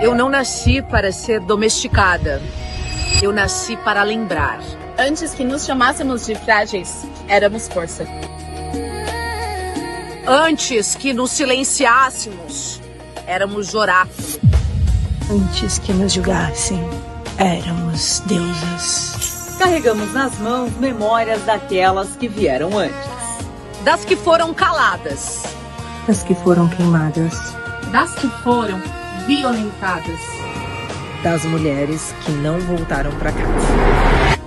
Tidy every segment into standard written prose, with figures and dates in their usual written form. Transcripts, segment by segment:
Eu não nasci para ser domesticada. Eu nasci para lembrar. Antes que nos chamássemos de frágeis, éramos força. Antes que nos silenciássemos, éramos oráculo. Antes que nos julgassem, éramos deusas. Carregamos nas mãos memórias daquelas que vieram antes. Das que foram caladas. Das que foram queimadas. Das que foram violentadas. Das mulheres que não voltaram para casa.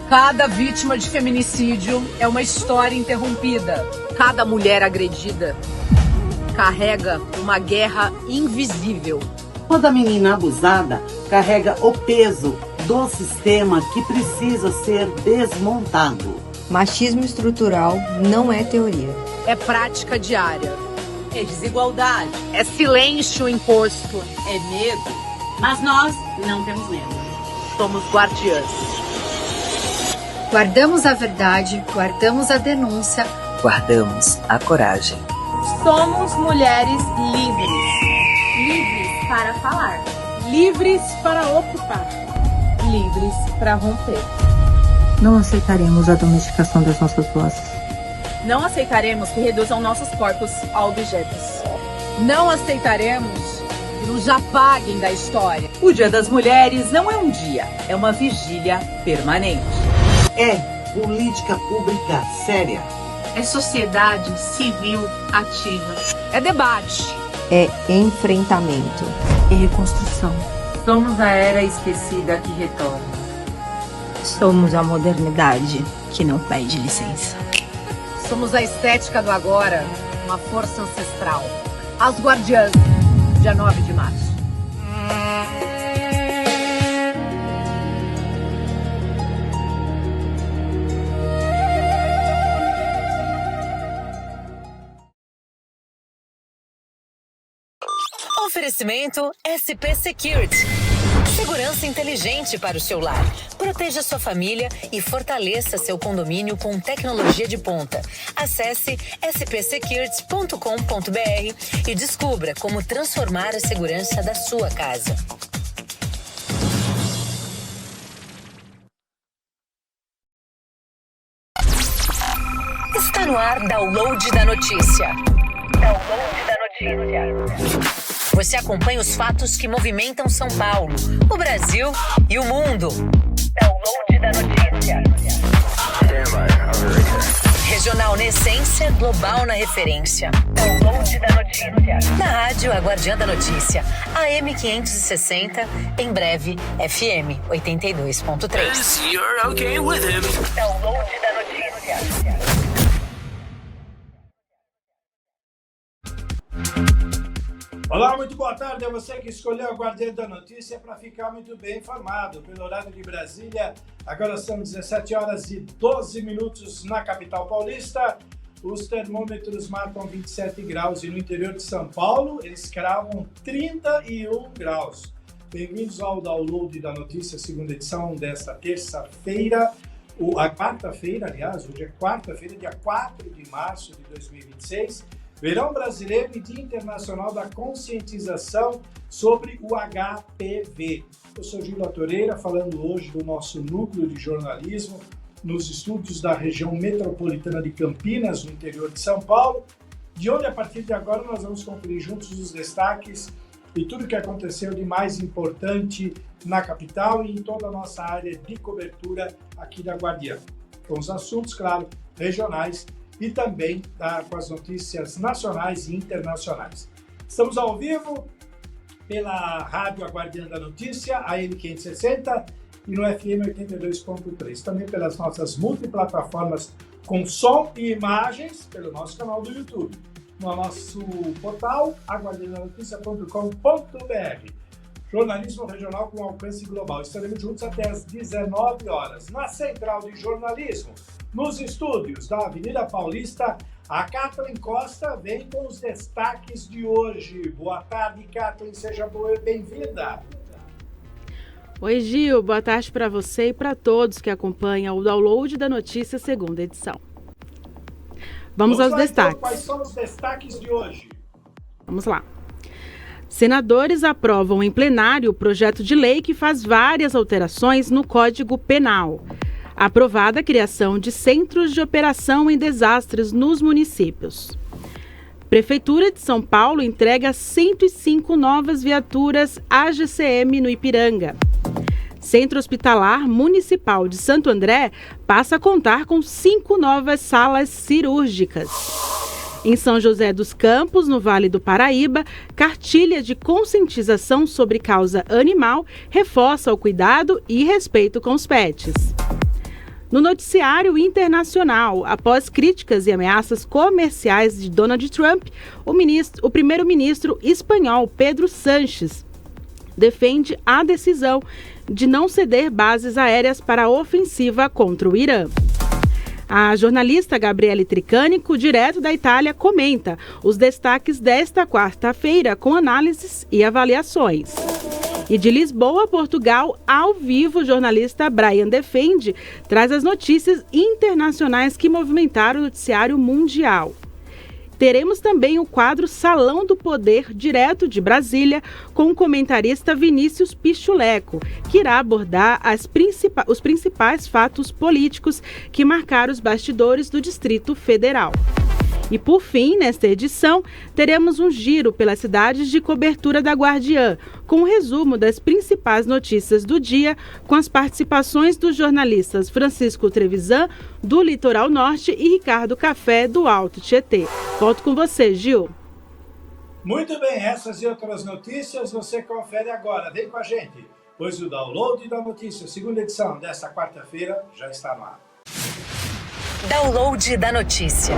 Cada vítima de feminicídio é uma história interrompida. Cada mulher agredida carrega uma guerra invisível. Toda menina abusada carrega o peso do sistema que precisa ser desmontado. Machismo estrutural não é teoria. É prática diária. É desigualdade. É silêncio imposto. É medo. Mas nós não temos medo. Somos guardiãs. Guardamos a verdade, guardamos a denúncia. Guardamos a coragem. Somos mulheres livres. Livres para falar. Livres para ocupar. Livres para romper. Não aceitaremos a domesticação das nossas vozes. Não aceitaremos que reduzam nossos corpos a objetos. Não aceitaremos que nos apaguem da história. O Dia das Mulheres não é um dia, é uma vigília permanente. É política pública séria. É sociedade civil ativa. É debate. É enfrentamento. É reconstrução. Somos a era esquecida que retorna. Somos a modernidade que não pede licença. Somos a estética do agora, uma força ancestral. As Guardiãs, dia 9 de março. Oferecimento SP Security. Segurança inteligente para o seu lar. Proteja sua família e fortaleça seu condomínio com tecnologia de ponta. Acesse spsecurity.com.br e descubra como transformar a segurança da sua casa. Está no ar Download da Notícia. Download da Notícia. Você acompanha os fatos que movimentam São Paulo, o Brasil e o mundo. Download da Notícia. Regional na essência, global na referência. Download da Notícia. Na rádio A Guardiã da Notícia, AM 560, em breve FM 82.3. Download da Notícia. Olá, muito boa tarde a você que escolheu a Guardiã da Notícia para ficar muito bem informado. Pelo horário de Brasília, agora são 17 horas e 12 minutos na capital paulista. Os termômetros marcam 27 graus e no interior de São Paulo eles cravam 31 graus. Bem-vindos ao Download da Notícia, segunda edição desta terça-feira. A quarta-feira, aliás, hoje é quarta-feira, dia 4 de março de 2026. Verão Brasileiro e Dia Internacional da Conscientização sobre o HPV. Eu sou Gilda Toreira, falando hoje do nosso núcleo de jornalismo nos estúdios da região metropolitana de Campinas, no interior de São Paulo, de onde a partir de agora nós vamos conferir juntos os destaques e tudo o que aconteceu de mais importante na capital e em toda a nossa área de cobertura aqui da Guardiã. Com os assuntos, claro, regionais e também com as notícias nacionais e internacionais. Estamos ao vivo pela Rádio A Guardiã da Notícia, AM 560 e no FM 82.3. Também pelas nossas multiplataformas com som e imagens, pelo nosso canal do YouTube. No nosso portal, aguardiandanoticia.com.br. Jornalismo regional com alcance global. Estaremos juntos até às 19 horas. Na Central de Jornalismo, nos estúdios da Avenida Paulista, a Kathleen Costa vem com os destaques de hoje. Boa tarde, Kathleen, seja bem-vinda. Oi, Gil, boa tarde para você e para todos que acompanham o Download da Notícia, segunda edição. Vamos aos destaques. Então, quais são os destaques de hoje? Vamos lá. Senadores aprovam em plenário o projeto de lei que faz várias alterações no Código Penal. Aprovada a criação de centros de operação em desastres nos municípios. Prefeitura de São Paulo entrega 105 novas viaturas AGCM no Ipiranga. Centro Hospitalar Municipal de Santo André passa a contar com 5 novas salas cirúrgicas. Em São José dos Campos, no Vale do Paraíba, cartilha de conscientização sobre causa animal reforça o cuidado e respeito com os pets. No noticiário internacional, após críticas e ameaças comerciais de Donald Trump, o primeiro-ministro espanhol Pedro Sánchez defende a decisão de não ceder bases aéreas para a ofensiva contra o Irã. A jornalista Gabriele Tricânico, direto da Itália, comenta os destaques desta quarta-feira com análises e avaliações. E de Lisboa, Portugal, ao vivo, o jornalista Brian Defende traz as notícias internacionais que movimentaram o noticiário mundial. Teremos também o quadro Salão do Poder, direto de Brasília, com o comentarista Vinícius Pichuleco, que irá abordar os principais fatos políticos que marcaram os bastidores do Distrito Federal. E por fim, nesta edição, teremos um giro pelas cidades de cobertura da Guardiã, com um resumo das principais notícias do dia, com as participações dos jornalistas Francisco Trevisan, do Litoral Norte, e Ricardo Café, do Alto Tietê. Volto com você, Gil. Muito bem, essas e outras notícias você confere agora. Vem com a gente, pois o Download da Notícia, segunda edição desta quarta-feira, já está no ar. Download da Notícia.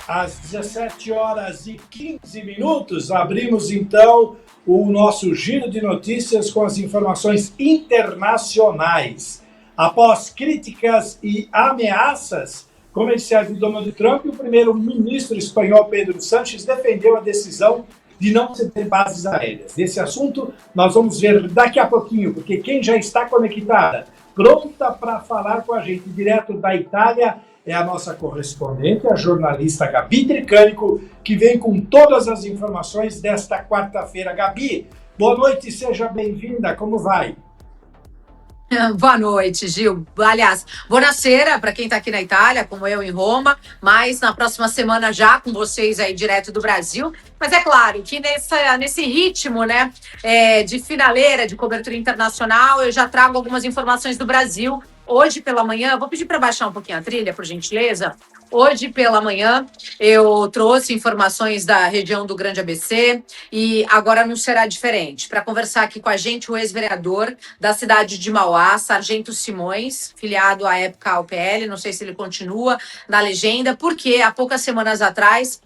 Às 17h15, abrimos então o nosso giro de notícias com as informações internacionais. Após críticas e ameaças comerciais de Donald Trump, o primeiro-ministro espanhol Pedro Sánchez defendeu a decisão de não ceder bases aéreas. Desse assunto nós vamos ver daqui a pouquinho, porque quem já está conectada, pronta para falar com a gente direto da Itália, é a nossa correspondente, a jornalista Gabi Tricânico, que vem com todas as informações desta quarta-feira. Gabi, boa noite, seja bem-vinda, como vai? Boa noite, Gil. Aliás, buonasera para quem está aqui na Itália, como eu em Roma, mas na próxima semana já com vocês aí direto do Brasil. Mas é claro que nesse ritmo, né, de finaleira, de cobertura internacional, eu já trago algumas informações do Brasil. Hoje pela manhã, vou pedir para baixar um pouquinho a trilha, por gentileza. Hoje pela manhã eu trouxe informações da região do Grande ABC e agora não será diferente. Para conversar aqui com a gente, o ex-vereador da cidade de Mauá, Sargento Simões, filiado à época ao PL, não sei se ele continua na legenda, porque há poucas semanas atrás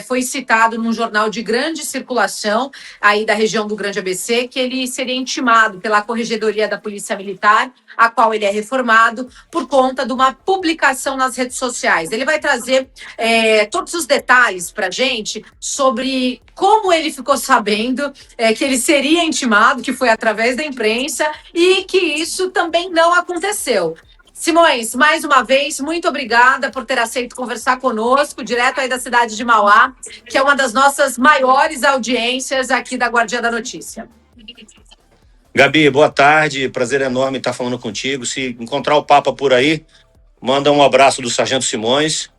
foi citado num jornal de grande circulação aí da região do Grande ABC que ele seria intimado pela Corregedoria da Polícia Militar, a qual ele é reformado, por conta de uma publicação nas redes sociais. Ele vai trazer todos os detalhes para a gente sobre como ele ficou sabendo que ele seria intimado, que foi através da imprensa, e que isso também não aconteceu. Simões, mais uma vez, muito obrigada por ter aceito conversar conosco, direto aí da cidade de Mauá, que é uma das nossas maiores audiências aqui da Guardiã da Notícia. Gabi, boa tarde, prazer enorme estar falando contigo. Se encontrar o Papa por aí, manda um abraço do Sargento Simões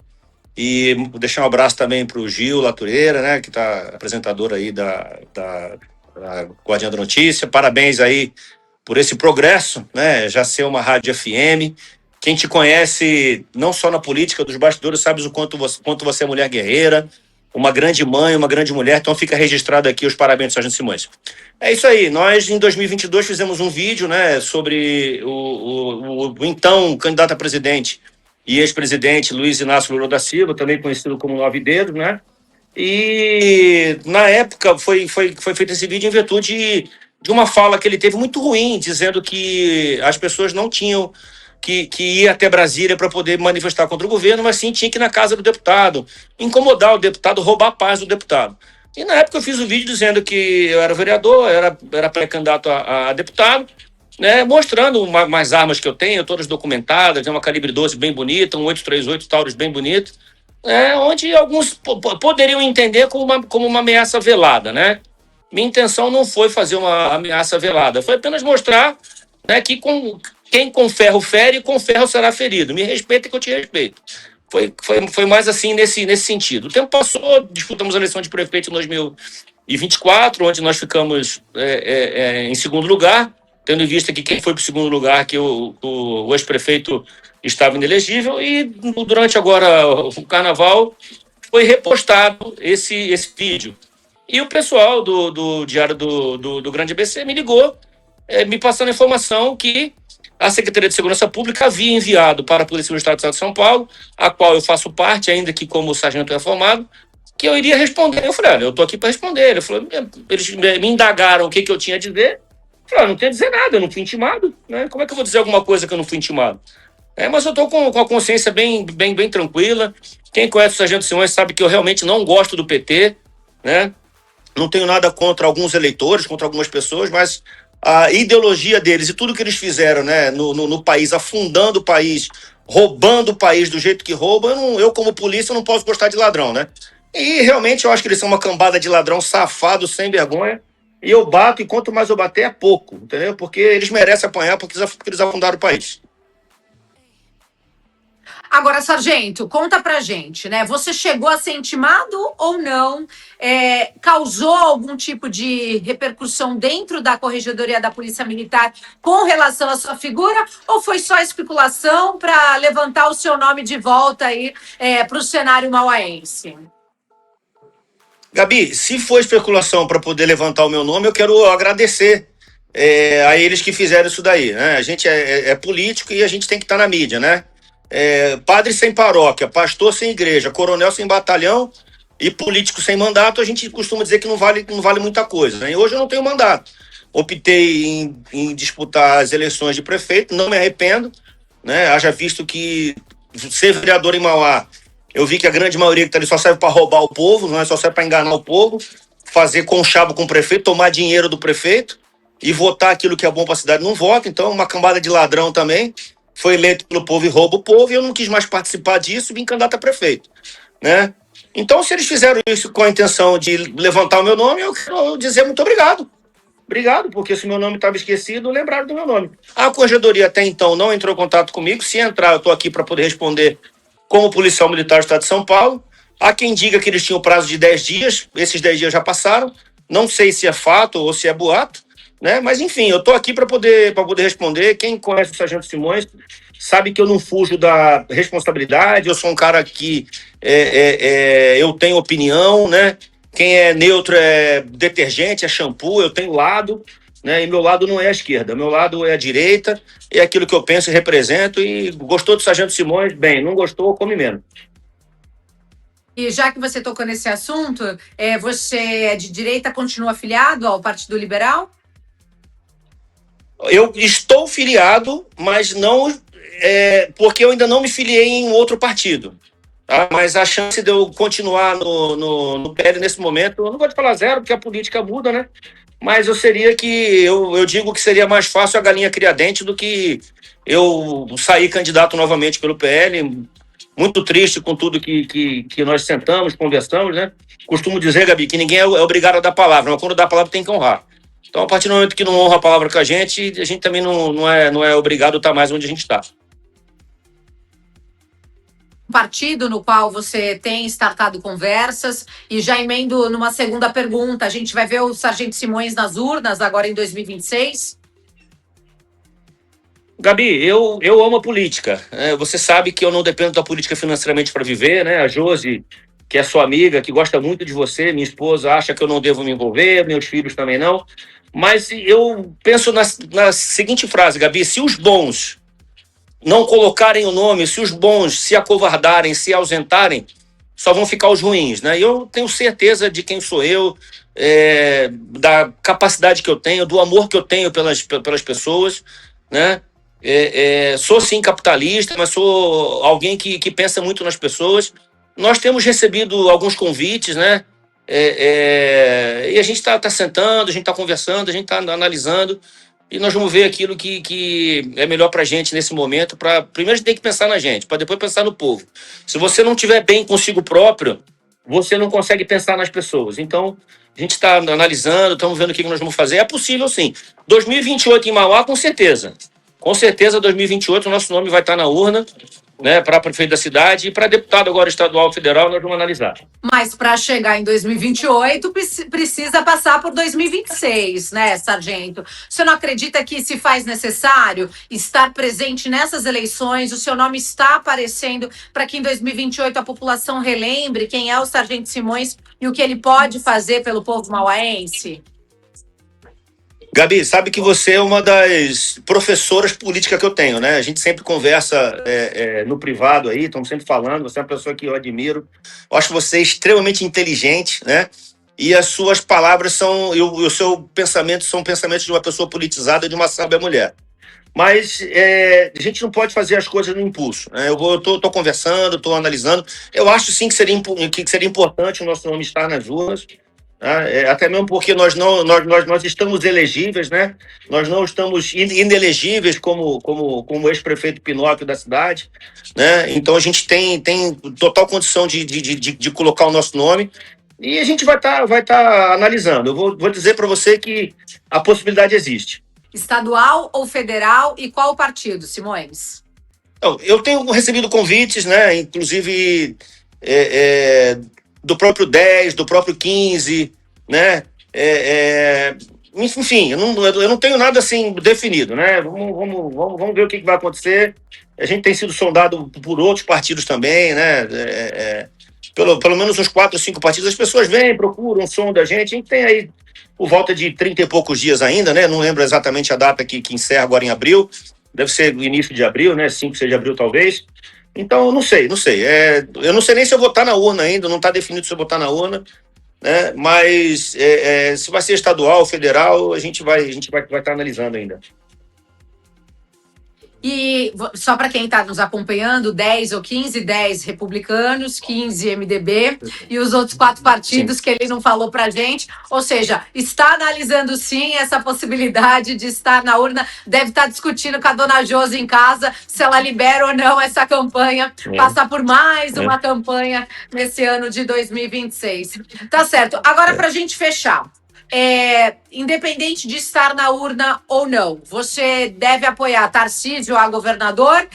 e deixar um abraço também para o Gil Latureira, né, que está apresentador aí da Guardiã da Notícia. Parabéns aí por esse progresso, né, já ser uma rádio FM. Quem te conhece, não só na política dos bastidores, sabe o quanto você é mulher guerreira, uma grande mãe, uma grande mulher, então fica registrado aqui os parabéns do Sargento Simões. É isso aí, nós em 2022 fizemos um vídeo, né, sobre o então candidato a presidente e ex-presidente Luiz Inácio Lula da Silva, também conhecido como Nove Dedos, né, e na época foi feito esse vídeo em virtude de uma fala que ele teve muito ruim, dizendo que as pessoas não tinham que ir até Brasília para poder manifestar contra o governo, mas sim tinha que ir na casa do deputado, incomodar o deputado, roubar a paz do deputado. E na época eu fiz um vídeo dizendo que eu era vereador, era pré-candidato a deputado, né, mostrando umas armas que eu tenho, todas documentadas, uma calibre 12 bem bonita, um 838 Taurus bem bonito, onde alguns poderiam entender como uma ameaça velada, né? Minha intenção não foi fazer uma ameaça velada, foi apenas mostrar, né, que quem com ferro fere, com ferro será ferido. Me respeita que eu te respeito. Foi mais assim nesse sentido. O tempo passou, disputamos a eleição de prefeito em 2024, onde nós ficamos em segundo lugar, tendo em vista que quem foi para o segundo lugar, que o ex-prefeito estava inelegível, e durante agora o carnaval foi repostado esse vídeo. E o pessoal do Diário do Grande ABC me ligou, me passando a informação que a Secretaria de Segurança Pública havia enviado para a Polícia Militar do Estado de São Paulo, a qual eu faço parte, ainda que como sargento reformado, que eu iria responder. Eu falei, olha, eu estou aqui para responder. Eles me indagaram o que eu tinha a dizer. Eu falei, não tenho a dizer nada, eu não fui intimado. Né? Como é que eu vou dizer alguma coisa que eu não fui intimado? Mas eu estou com a consciência bem tranquila. Quem conhece o Sargento Simões sabe que eu realmente não gosto do PT, né? Não tenho nada contra alguns eleitores, contra algumas pessoas, mas a ideologia deles e tudo que eles fizeram, né, no país, afundando o país, roubando o país do jeito que roubam, eu como polícia não posso gostar de ladrão, né? E realmente eu acho que eles são uma cambada de ladrão safado, sem vergonha, e eu bato, e quanto mais eu bater é pouco, entendeu? Porque eles merecem apanhar porque eles afundaram o país. Agora, sargento, conta pra gente, né? Você chegou a ser intimado ou não? Causou algum tipo de repercussão dentro da Corregedoria da Polícia Militar com relação à sua figura? Ou foi só especulação para levantar o seu nome de volta aí para o cenário mauaense? Gabi, se for especulação para poder levantar o meu nome, eu quero agradecer a eles que fizeram isso daí, né? A gente é político e a gente tem que estar na mídia, né? Padre sem paróquia, pastor sem igreja, coronel sem batalhão e político sem mandato, a gente costuma dizer que não vale muita coisa, né? E hoje eu não tenho mandato. Optei em disputar as eleições de prefeito, não me arrependo, né? Haja visto que ser vereador em Mauá, eu vi que a grande maioria que está ali só serve para roubar o povo, não é só serve para enganar o povo, fazer conchavo com o prefeito, tomar dinheiro do prefeito e votar aquilo que é bom para a cidade não vota. Então, uma cambada de ladrão também. Foi eleito pelo povo e rouba o povo, e eu não quis mais participar disso e vim candidato a prefeito, né? Então, se eles fizeram isso com a intenção de levantar o meu nome, eu quero dizer muito obrigado. Obrigado, porque se o meu nome estava esquecido, lembraram do meu nome. A Corregedoria até então não entrou em contato comigo. Se entrar, eu estou aqui para poder responder como policial militar do Estado de São Paulo. Há quem diga que eles tinham prazo de 10 dias, esses 10 dias já passaram. Não sei se é fato ou se é boato, né? Mas, enfim, eu estou aqui para poder responder. Quem conhece o Sargento Simões sabe que eu não fujo da responsabilidade, eu sou um cara que eu tenho opinião, né? Quem é neutro é detergente, é shampoo, eu tenho lado, né? E meu lado não é a esquerda, meu lado é a direita, é aquilo que eu penso e represento. E gostou do Sargento Simões? Bem, não gostou, come menos. E já que você tocou nesse assunto, você é de direita, continua afiliado ao Partido Liberal? Eu estou filiado, mas não porque eu ainda não me filiei em outro partido. Tá? Mas a chance de eu continuar no PL nesse momento, eu não vou te falar zero, porque a política muda, né? Mas eu digo que seria mais fácil a galinha criar dente do que eu sair candidato novamente pelo PL. Muito triste com tudo que nós sentamos, conversamos, né? Costumo dizer, Gabi, que ninguém é obrigado a dar palavra, mas quando dá palavra tem que honrar. Então, a partir do momento que não honra a palavra com a gente também não é obrigado a estar mais onde a gente está. Partido no qual você tem startado conversas, e já emendo numa segunda pergunta, a gente vai ver o Sargento Simões nas urnas agora em 2026? Gabi, eu amo a política. Você sabe que eu não dependo da política financeiramente para viver, né? A Josi, que é sua amiga, que gosta muito de você, minha esposa, acha que eu não devo me envolver, meus filhos também não. Mas eu penso na seguinte frase, Gabi: se os bons não colocarem o nome, se os bons se acovardarem, se ausentarem, só vão ficar os ruins, né? E eu tenho certeza de quem sou eu, da capacidade que eu tenho, do amor que eu tenho pelas pessoas, né? Sou sim capitalista, mas sou alguém que pensa muito nas pessoas. Nós temos recebido alguns convites, né? E a gente está sentando, a gente está conversando, a gente está analisando. e nós vamos ver aquilo que é melhor para a gente nesse momento. Primeiro a gente tem que pensar na gente, para depois pensar no povo. Se você não estiver bem consigo próprio, você não consegue pensar nas pessoas. Então, a gente está analisando, estamos vendo o que nós vamos fazer. É possível, sim. 2028 em Mauá, com certeza. Com certeza, 2028, o nosso nome vai estar na urna, né, para prefeito da cidade e para deputado agora estadual e federal, nós vamos analisar. Mas para chegar em 2028, precisa passar por 2026, né, sargento? Você não acredita que se faz necessário estar presente nessas eleições? O seu nome está aparecendo para que em 2028 a população relembre quem é o sargento Simões e o que ele pode fazer pelo povo mauaense? Gabi, sabe que você é uma das professoras políticas que eu tenho, né? A gente sempre conversa no privado aí, estamos sempre falando, você é uma pessoa que eu admiro. Eu acho você extremamente inteligente, né? E as suas palavras e o seu pensamento são pensamentos de uma pessoa politizada, de uma sábia mulher. Mas a gente não pode fazer as coisas no impulso, né? Eu tô conversando, estou analisando. Eu acho sim que seria importante o nosso nome estar nas urnas. Até mesmo porque nós estamos elegíveis, né? Nós não estamos inelegíveis como o ex-prefeito Pinóquio da cidade, né? Então a gente tem total condição de colocar o nosso nome e a gente vai tá analisando. Eu vou dizer para você que a possibilidade existe. Estadual ou federal e qual partido, Simões? Eu tenho recebido convites, né? Inclusive do próprio 10, do próprio 15, né? Enfim, eu não tenho nada assim definido, né? Vamos ver o que vai acontecer. A gente tem sido sondado por outros partidos também, né? Pelo menos uns 4 ou 5 partidos. As pessoas vêm, procuram, sondam a gente. A gente tem aí por volta de 30 e poucos dias ainda, né? Não lembro exatamente a data que encerra agora em abril. Deve ser no início de abril, né? 5, 6 de abril, talvez. Então, eu não sei. Eu não sei nem se eu vou estar na urna ainda, não está definido se eu vou estar na urna, né? Mas se vai ser estadual ou federal, a gente vai estar analisando ainda. E só para quem está nos acompanhando, 10 ou 15, 10 republicanos, 15 MDB e os outros 4 partidos que ele não falou para a gente. Ou seja, está analisando sim essa possibilidade de estar na urna. Deve estar discutindo com a dona Josi em casa se ela libera ou não essa campanha, passar por mais uma campanha nesse ano de 2026. Tá certo. Agora, para a gente fechar. Independente de estar na urna ou não, você deve apoiar Tarcísio a governador,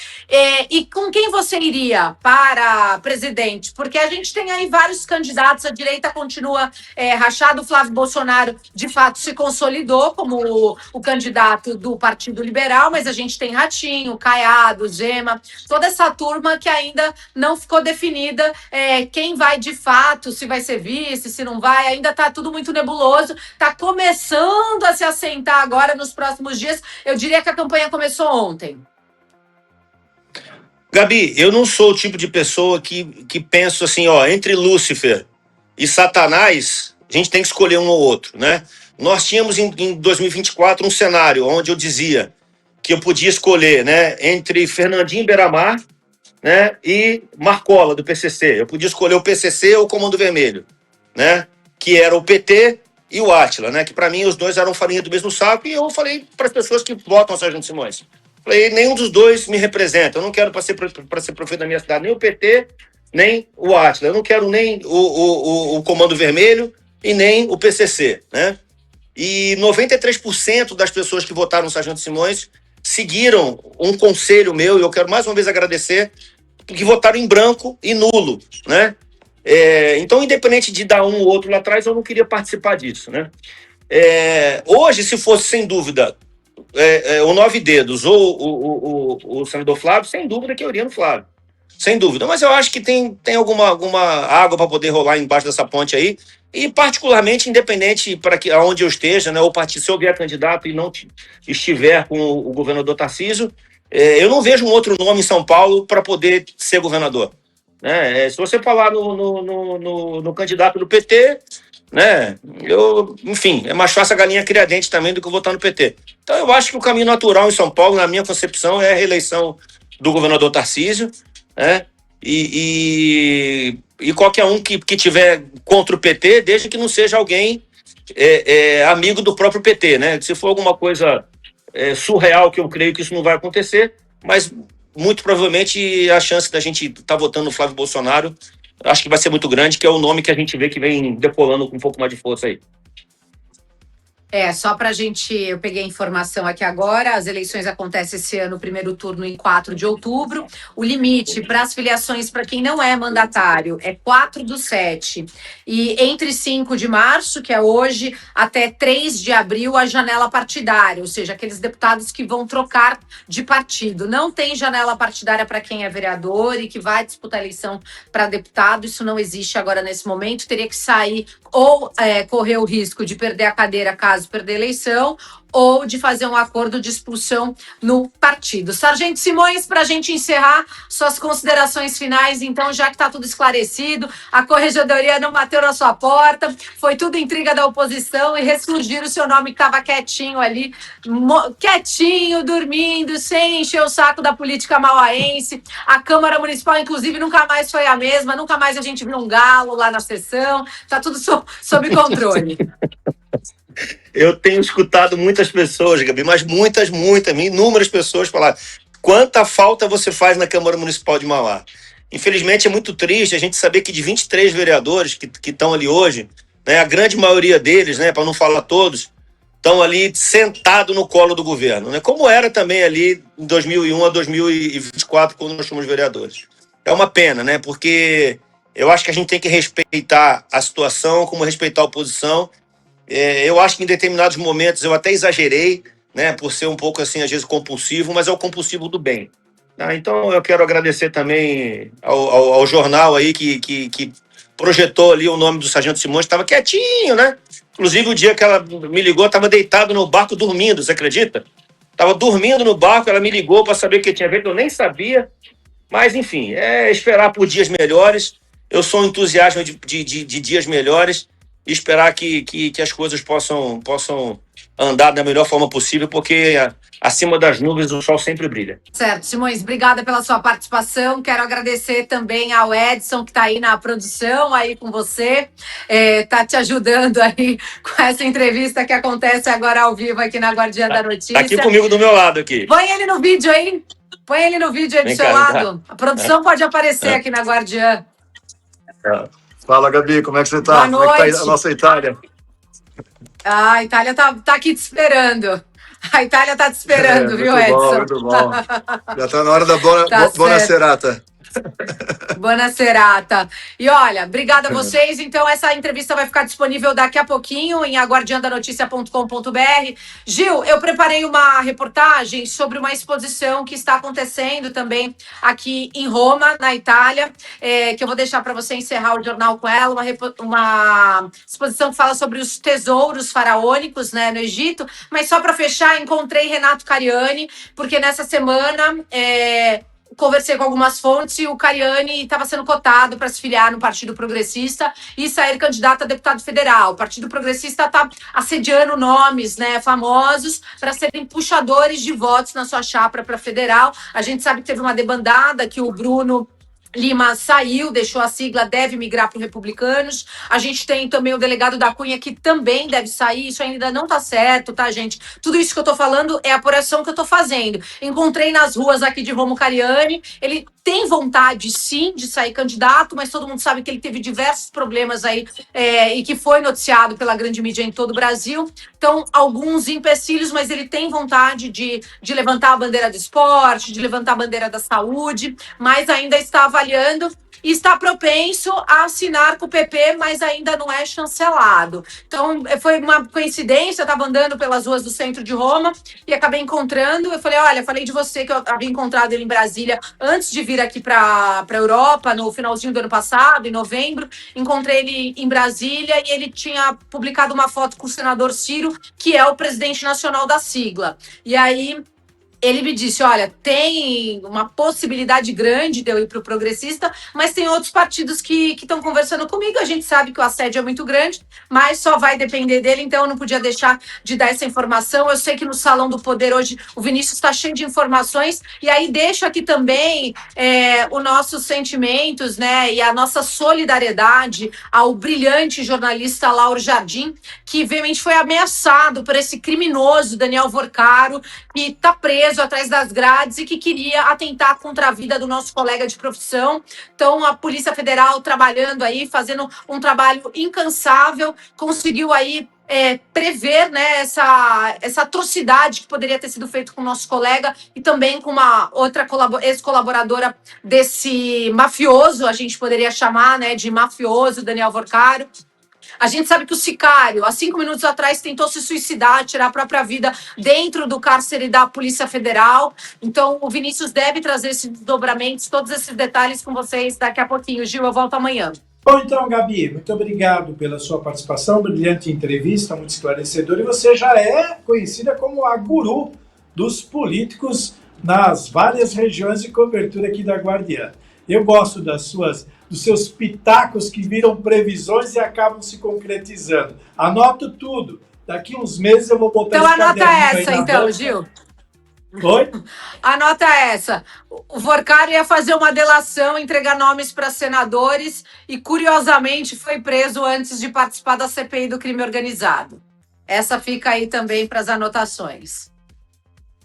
e com quem você iria para presidente? Porque a gente tem aí vários candidatos, a direita continua rachada, o Flávio Bolsonaro de fato se consolidou como o candidato do Partido Liberal, mas a gente tem Ratinho, Caiado, Zema, toda essa turma que ainda não ficou definida quem vai de fato, se vai ser vice, se não vai, ainda está tudo muito nebuloso. Está começando a se assentar agora nos próximos dias. Eu diria que a campanha começou ontem. Gabi, eu não sou o tipo de pessoa que penso assim, entre Lúcifer e Satanás, a gente tem que escolher um ou outro, né? Nós tínhamos em 2024 um cenário onde eu dizia que eu podia escolher, né, entre Fernandinho Beiramar, né, e Marcola, do PCC. Eu podia escolher o PCC ou o Comando Vermelho, né, que era o PT e o Átila, né? Que para mim os dois eram farinha do mesmo saco, e eu falei para as pessoas que votam o Sargento Simões. Falei, nenhum dos dois me representa. Eu não quero para ser prefeito da minha cidade nem o PT, nem o Átila. Eu não quero nem o Comando Vermelho e nem o PCC, né? E 93% das pessoas que votaram no Sargento Simões seguiram um conselho meu, e eu quero mais uma vez agradecer, que votaram em branco e nulo, né? Então, independente de dar um ou outro lá atrás, eu não queria participar disso, né? Hoje, se fosse, sem dúvida, o 9 Dedos ou o senador Flávio, sem dúvida que eu iria no Flávio. Sem dúvida. Mas eu acho que tem alguma água para poder rolar embaixo dessa ponte aí. E, particularmente, independente para onde eu esteja, né, ou se eu vier candidato e não estiver com o governador Tarcísio, eu não vejo um outro nome em São Paulo para poder ser governador. Se você falar no candidato do PT, né, enfim, é mais fácil a galinha criar dente também do que eu votar no PT. Então eu acho que o caminho natural em São Paulo, na minha concepção, é a reeleição do governador Tarcísio, né, e qualquer um que tiver contra o PT, desde que não seja alguém amigo do próprio PT, né? Se for alguma coisa surreal que eu creio que isso não vai acontecer, mas muito provavelmente a chance da gente estar votando no Flávio Bolsonaro, acho que vai ser muito grande, que é o nome que a gente vê que vem decolando com um pouco mais de força aí. Só pra gente, eu peguei a informação aqui agora, as eleições acontecem esse ano, o primeiro turno em 4 de outubro, o limite para as filiações para quem não é mandatário é 4/7, e entre 5 de março, que é hoje, até 3 de abril, a janela partidária, ou seja, aqueles deputados que vão trocar de partido. Não tem janela partidária para quem é vereador e que vai disputar eleição para deputado, isso não existe agora nesse momento, teria que sair ou correr o risco de perder a cadeira caso perder a eleição, ou de fazer um acordo de expulsão no partido. Sargento Simões, para a gente encerrar, suas considerações finais, então, já que está tudo esclarecido, a corregedoria não bateu na sua porta, foi tudo intriga da oposição e ressurgir o seu nome que estava quietinho ali, quietinho, dormindo, sem encher o saco da política mauaense. A Câmara Municipal, inclusive, nunca mais foi a mesma, nunca mais a gente viu um galo lá na sessão, está tudo sob controle. Eu tenho escutado muitas pessoas, Gabi, mas muitas, inúmeras pessoas falar quanta falta você faz na Câmara Municipal de Mauá. Infelizmente é muito triste a gente saber que de 23 vereadores que estão ali hoje, né, a grande maioria deles, né, para não falar todos, estão ali sentados no colo do governo, né, como era também ali em 2001 a 2024, quando nós fomos vereadores. É uma pena, né, porque eu acho que a gente tem que respeitar a situação, como respeitar a oposição. Eu acho que em determinados momentos eu até exagerei, né, por ser um pouco assim, às vezes compulsivo, mas é o compulsivo do bem. Então eu quero agradecer também ao jornal aí que projetou ali o nome do Sargento Simões, estava quietinho, né? Inclusive o dia que ela me ligou, estava deitado no barco dormindo, você acredita? Estava dormindo no barco, ela me ligou para saber o que tinha feito, eu nem sabia, mas enfim, é esperar por dias melhores. Eu sou um entusiasta de dias melhores, e esperar que as coisas possam andar da melhor forma possível, porque acima das nuvens o sol sempre brilha. Certo, Simões, obrigada pela sua participação. Quero agradecer também ao Edson, que está aí na produção, aí com você, está te ajudando aí com essa entrevista que acontece agora ao vivo aqui na Guardiã da Notícia. Tá aqui comigo do meu lado aqui. Põe ele no vídeo aí. Põe ele no vídeo aí do seu lado. A produção pode aparecer aqui na Guardiã. Fala, Gabi, como é que você tá? Boa noite. Como é que tá a nossa Itália? A Itália tá aqui te esperando. A Itália tá te esperando, viu, Edson? Muito bom. Já tá na hora da Buona Serata. Buona serata. E olha, obrigada a vocês. Então, essa entrevista vai ficar disponível daqui a pouquinho em aguardiandanoticia.com.br. Gil, eu preparei uma reportagem sobre uma exposição que está acontecendo também aqui em Roma, na Itália, que eu vou deixar para você encerrar o jornal com ela. Uma exposição que fala sobre os tesouros faraônicos, né, no Egito. Mas só para fechar, encontrei Renato Cariani, porque nessa semana conversei com algumas fontes e o Cariani estava sendo cotado para se filiar no Partido Progressista e sair candidato a deputado federal. O Partido Progressista está assediando nomes, né, famosos para serem puxadores de votos na sua chapa para federal. A gente sabe que teve uma debandada, que o Bruno Lima saiu, deixou a sigla, deve migrar para os Republicanos. A gente tem também o delegado da Cunha, que também deve sair. Isso ainda não tá certo, tá, gente? Tudo isso que eu tô falando é a apuração que eu tô fazendo. Encontrei nas ruas aqui de Romo Cariani. Ele tem vontade, sim, de sair candidato, mas todo mundo sabe que ele teve diversos problemas aí e que foi noticiado pela grande mídia em todo o Brasil. Então, alguns empecilhos, mas ele tem vontade de levantar a bandeira do esporte, de levantar a bandeira da saúde, mas ainda está avaliando e está propenso a assinar com o PP, mas ainda não é chancelado. Então, foi uma coincidência, eu estava andando pelas ruas do centro de Roma e acabei encontrando. Eu falei, olha, falei de você que eu havia encontrado ele em Brasília antes de vir aqui para a Europa, no finalzinho do ano passado, em novembro. Encontrei ele em Brasília e ele tinha publicado uma foto com o senador Ciro, que é o presidente nacional da sigla. E aí ele me disse, olha, tem uma possibilidade grande de eu ir para o Progressista, mas tem outros partidos que estão conversando comigo. A gente sabe que o assédio é muito grande, mas só vai depender dele, então eu não podia deixar de dar essa informação. Eu sei que no Salão do Poder hoje o Vinícius está cheio de informações, e aí deixo aqui também os nossos sentimentos, né, e a nossa solidariedade ao brilhante jornalista Lauro Jardim, que veemente foi ameaçado por esse criminoso Daniel Vorcaro, que está preso atrás das grades e que queria atentar contra a vida do nosso colega de profissão. Então, a Polícia Federal trabalhando aí, fazendo um trabalho incansável, conseguiu aí prever, né, essa atrocidade que poderia ter sido feita com o nosso colega e também com uma outra ex-colaboradora desse mafioso, a gente poderia chamar, né, de mafioso, Daniel Vorcaro. A gente sabe que o sicário, há 5 minutos atrás, tentou se suicidar, tirar a própria vida dentro do cárcere da Polícia Federal. Então, o Vinícius deve trazer esses desdobramentos, todos esses detalhes com vocês daqui a pouquinho. Gil, eu volto amanhã. Bom, então, Gabi, muito obrigado pela sua participação, brilhante entrevista, muito esclarecedora. E você já é conhecida como a guru dos políticos nas várias regiões de cobertura aqui da Guardiã. Eu gosto dos seus pitacos que viram previsões e acabam se concretizando. Anoto tudo. Daqui uns meses eu vou botar então, anota essa, então, Gil. Oi? Anota essa. O Vorcaro ia fazer uma delação, entregar nomes para senadores e, curiosamente, foi preso antes de participar da CPI do crime organizado. Essa fica aí também para as anotações.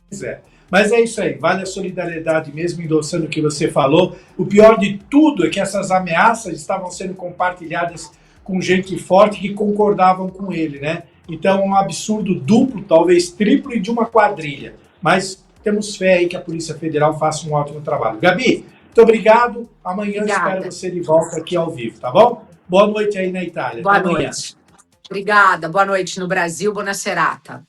Pois é. Mas é isso aí, vale a solidariedade mesmo, endossando o que você falou. O pior de tudo é que essas ameaças estavam sendo compartilhadas com gente forte que concordavam com ele, né? Então é um absurdo duplo, talvez triplo, e de uma quadrilha. Mas temos fé aí que a Polícia Federal faça um ótimo trabalho. Gabi, muito obrigado. Amanhã Obrigada. Espero você de volta aqui ao vivo, tá bom? Boa noite aí na Itália. Boa noite. Obrigada. Boa noite no Brasil. Buona serata.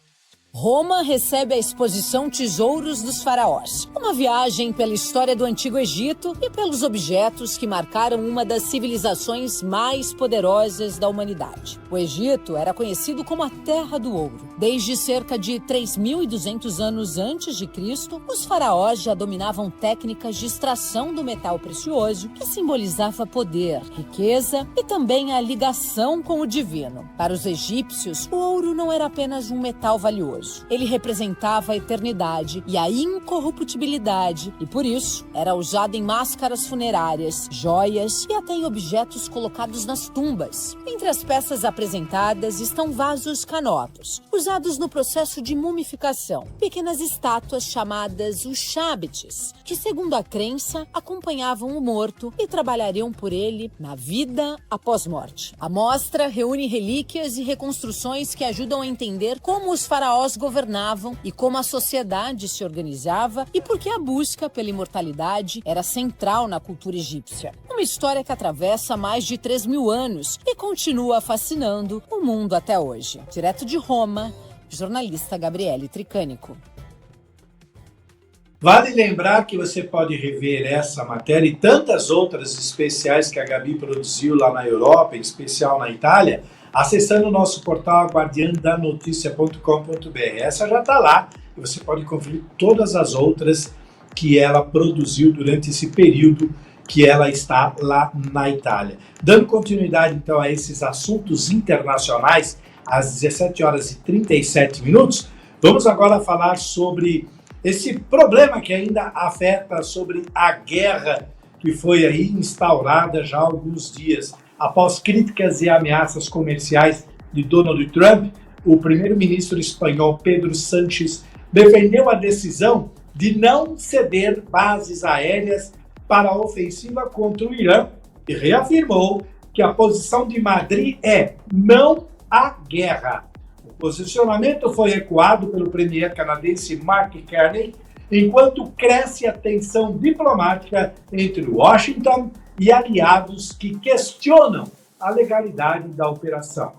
Roma recebe a exposição Tesouros dos Faraós. Uma viagem pela história do Antigo Egito e pelos objetos que marcaram uma das civilizações mais poderosas da humanidade. O Egito era conhecido como a Terra do Ouro. Desde cerca de 3.200 anos antes de Cristo, os faraós já dominavam técnicas de extração do metal precioso, que simbolizava poder, riqueza e também a ligação com o divino. Para os egípcios, o ouro não era apenas um metal valioso. Ele representava a eternidade e a incorruptibilidade e, por isso, era usado em máscaras funerárias, joias e até em objetos colocados nas tumbas. Entre as peças apresentadas estão vasos canotos, usados no processo de mumificação, pequenas estátuas chamadas os chabetes, que, segundo a crença, acompanhavam o morto e trabalhariam por ele na vida após morte. A mostra reúne relíquias e reconstruções que ajudam a entender como os faraós governavam e como a sociedade se organizava e por que a busca pela imortalidade era central na cultura egípcia. Uma história que atravessa mais de 3.000 anos e continua fascinando o mundo até hoje. Direto de Roma, jornalista Gabriele Tricânico. Vale lembrar que você pode rever essa matéria e tantas outras especiais que a Gabi produziu lá na Europa, em especial na Itália, acessando o nosso portal guardiandanoticia.com.br. Essa já está lá e você pode conferir todas as outras que ela produziu durante esse período que ela está lá na Itália. Dando continuidade, então, a esses assuntos internacionais, às 17h37, vamos agora falar sobre esse problema que ainda afeta sobre a guerra que foi aí instaurada já há alguns dias. Após críticas e ameaças comerciais de Donald Trump, o primeiro-ministro espanhol Pedro Sánchez defendeu a decisão de não ceder bases aéreas para a ofensiva contra o Irã e reafirmou que a posição de Madrid é não à guerra. O posicionamento foi ecoado pelo premier canadense Mark Carney, enquanto cresce a tensão diplomática entre Washington e aliados que questionam a legalidade da operação.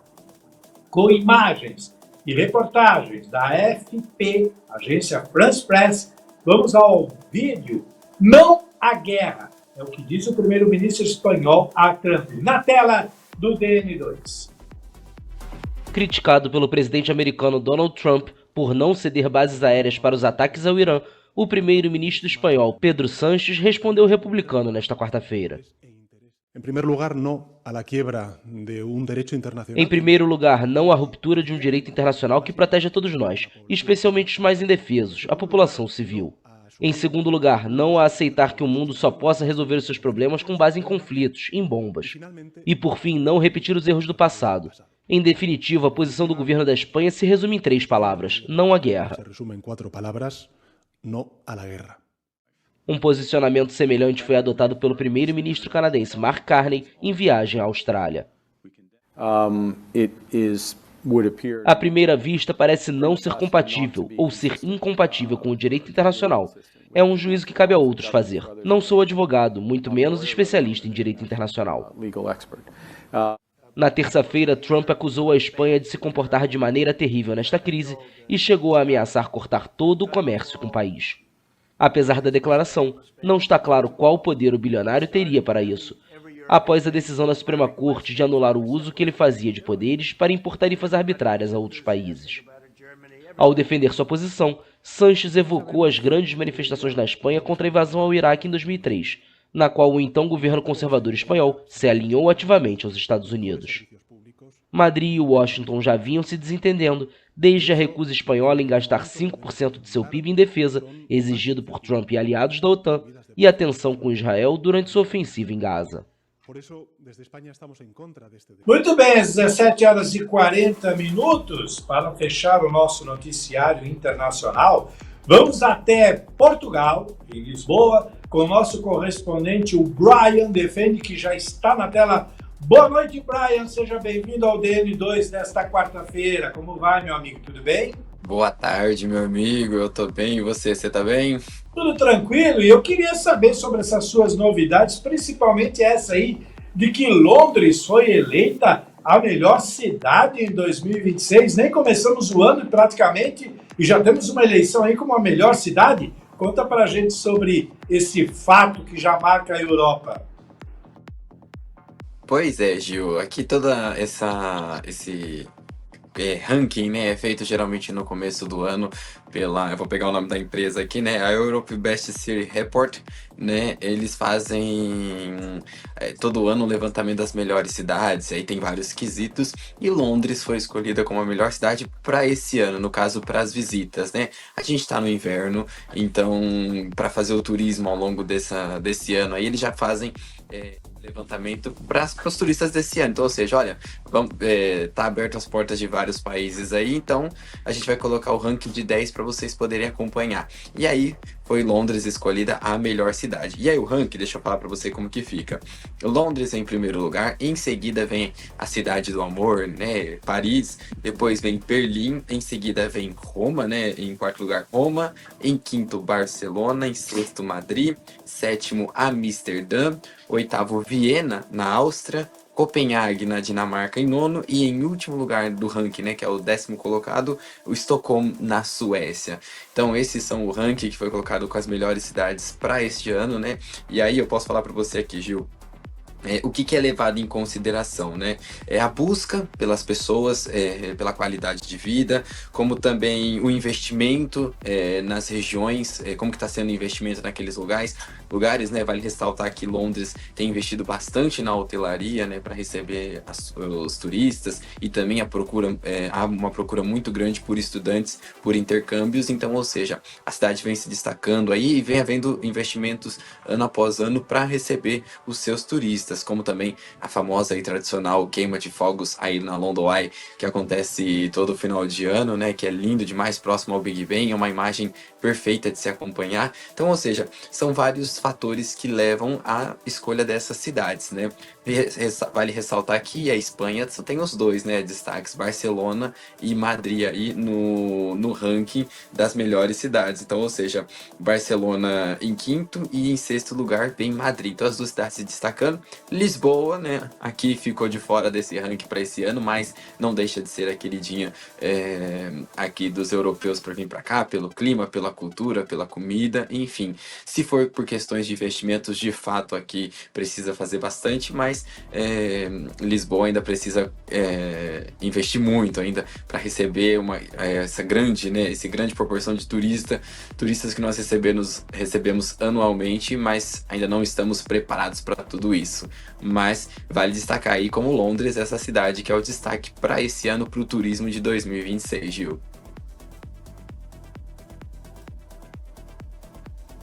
Com imagens e reportagens da AFP, agência France Press, vamos ao vídeo Não à Guerra. É o que diz o primeiro-ministro espanhol a Trump. Na tela do DN2. Criticado pelo presidente americano Donald Trump Por não ceder bases aéreas para os ataques ao Irã, o primeiro-ministro espanhol Pedro Sánchez respondeu ao republicano nesta quarta-feira. Em primeiro lugar, não à quebra de direito internacional. Em primeiro lugar, não à ruptura de um direito internacional que protege a todos nós, especialmente os mais indefesos, a população civil. Em segundo lugar, não a aceitar que o mundo só possa resolver os seus problemas com base em conflitos, em bombas. E por fim, não repetir os erros do passado. Em definitivo, a posição do governo da Espanha se resume em 3 palavras: não à guerra. Se resume em 4 palavras: não à guerra. Um posicionamento semelhante foi adotado pelo primeiro-ministro canadense Mark Carney em viagem à Austrália. À primeira vista, parece não ser compatível ou ser incompatível com o direito internacional. É um juízo que cabe a outros fazer. Não sou advogado, muito menos especialista em direito internacional. Na terça-feira, Trump acusou a Espanha de se comportar de maneira terrível nesta crise e chegou a ameaçar cortar todo o comércio com o país. Apesar da declaração, não está claro qual poder o bilionário teria para isso, após a decisão da Suprema Corte de anular o uso que ele fazia de poderes para impor tarifas arbitrárias a outros países. Ao defender sua posição, Sánchez evocou as grandes manifestações na Espanha contra a invasão ao Iraque em 2003, na qual o então governo conservador espanhol se alinhou ativamente aos Estados Unidos. Madrid e Washington já vinham se desentendendo desde a recusa espanhola em gastar 5% de seu PIB em defesa, exigido por Trump e aliados da OTAN, e a tensão com Israel durante sua ofensiva em Gaza. Muito bem, às 17h40, para fechar o nosso noticiário internacional, vamos até Portugal, em Lisboa, com o nosso correspondente, o Brian Defende, que já está na tela. Boa noite, Brian. Seja bem-vindo ao DN2 desta quarta-feira. Como vai, meu amigo? Tudo bem? Boa tarde, meu amigo. Eu tô bem. E você? Você tá bem? Tudo tranquilo. E eu queria saber sobre essas suas novidades, principalmente essa aí, de que Londres foi eleita a melhor cidade em 2026. Nem começamos o ano praticamente e já temos uma eleição aí como a melhor cidade. Conta pra gente sobre esse fato que já marca a Europa. Pois é, Gil. Aqui toda esse ranking, né, é feito geralmente no começo do ano pela, eu vou pegar o nome da empresa aqui, né, a Europe Best City Report, né, eles fazem todo ano o levantamento das melhores cidades, aí tem vários quesitos, e Londres foi escolhida como a melhor cidade para esse ano, no caso para as visitas, né, a gente tá no inverno, então para fazer o turismo ao longo desse ano aí, eles já fazem levantamento para os turistas desse ano. Então, ou seja, olha, tá aberto as portas de vários países aí, então a gente vai colocar o ranking de 10 para vocês poderem acompanhar. E aí foi Londres escolhida a melhor cidade. E aí o ranking, deixa eu falar para você como que fica. Londres em primeiro lugar, em seguida vem a Cidade do Amor, né, Paris, depois vem Berlim, em seguida vem Roma, né, em quarto lugar Roma, em quinto Barcelona, em sexto Madrid, sétimo Amsterdã, oitavo Viena, na Áustria, Copenhague, na Dinamarca, em nono, e em último lugar do ranking, né, que é o 10º colocado, o Estocolmo, na Suécia. Então esses são o ranking que foi colocado com as melhores cidades para este ano, né, e aí eu posso falar para você aqui, Gil, o que é levado em consideração, né? É a busca pelas pessoas, pela qualidade de vida, como também o investimento nas regiões, como que está sendo o investimento naqueles lugares, né? Vale ressaltar que Londres tem investido bastante na hotelaria, né? Para receber os turistas, e também há uma procura muito grande por estudantes, por intercâmbios, então, ou seja, a cidade vem se destacando aí e vem havendo investimentos ano após ano para receber os seus turistas, como também a famosa e tradicional queima de fogos aí na London Eye, que acontece todo final de ano, né, que é lindo demais, próximo ao Big Ben, é uma imagem perfeita de se acompanhar. Então, ou seja, são vários fatores que levam à escolha dessas cidades, né. Vale ressaltar que a Espanha só tem os dois, né, destaques, Barcelona e Madrid aí no ranking das melhores cidades. Então, ou seja, Barcelona em quinto e em sexto lugar vem Madrid. Então as duas cidades se destacando. Lisboa, né, aqui ficou de fora desse ranking para esse ano, mas não deixa de ser a queridinha aqui dos europeus para vir para cá, pelo clima, pela cultura, pela comida, enfim. Se for por questões de investimentos, de fato aqui precisa fazer bastante, mas Lisboa ainda precisa investir muito ainda para receber essa grande proporção de turistas que nós recebemos anualmente, mas ainda não estamos preparados para tudo isso. Mas vale destacar aí como Londres, essa cidade que é o destaque para esse ano para o turismo de 2026, Gil.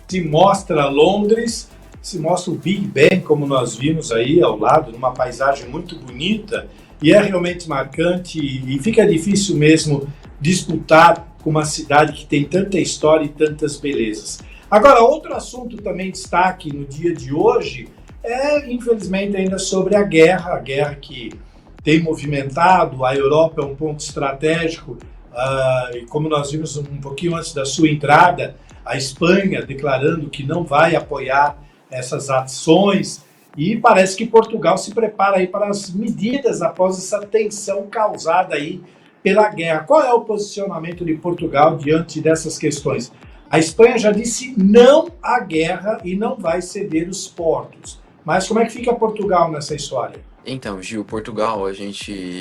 Se mostra Londres, se mostra o Big Ben, como nós vimos aí ao lado, numa paisagem muito bonita, e é realmente marcante, e fica difícil mesmo disputar com uma cidade que tem tanta história e tantas belezas. Agora, outro assunto também destaque no dia de hoje é, infelizmente, ainda sobre a guerra que tem movimentado, a Europa é um ponto estratégico, e como nós vimos um pouquinho antes da sua entrada, a Espanha declarando que não vai apoiar essas ações, e parece que Portugal se prepara aí para as medidas após essa tensão causada aí pela guerra. Qual é o posicionamento de Portugal diante dessas questões? A Espanha já disse não à guerra e não vai ceder os portos. Mas como é que fica Portugal nessa história? Então, Gil, Portugal,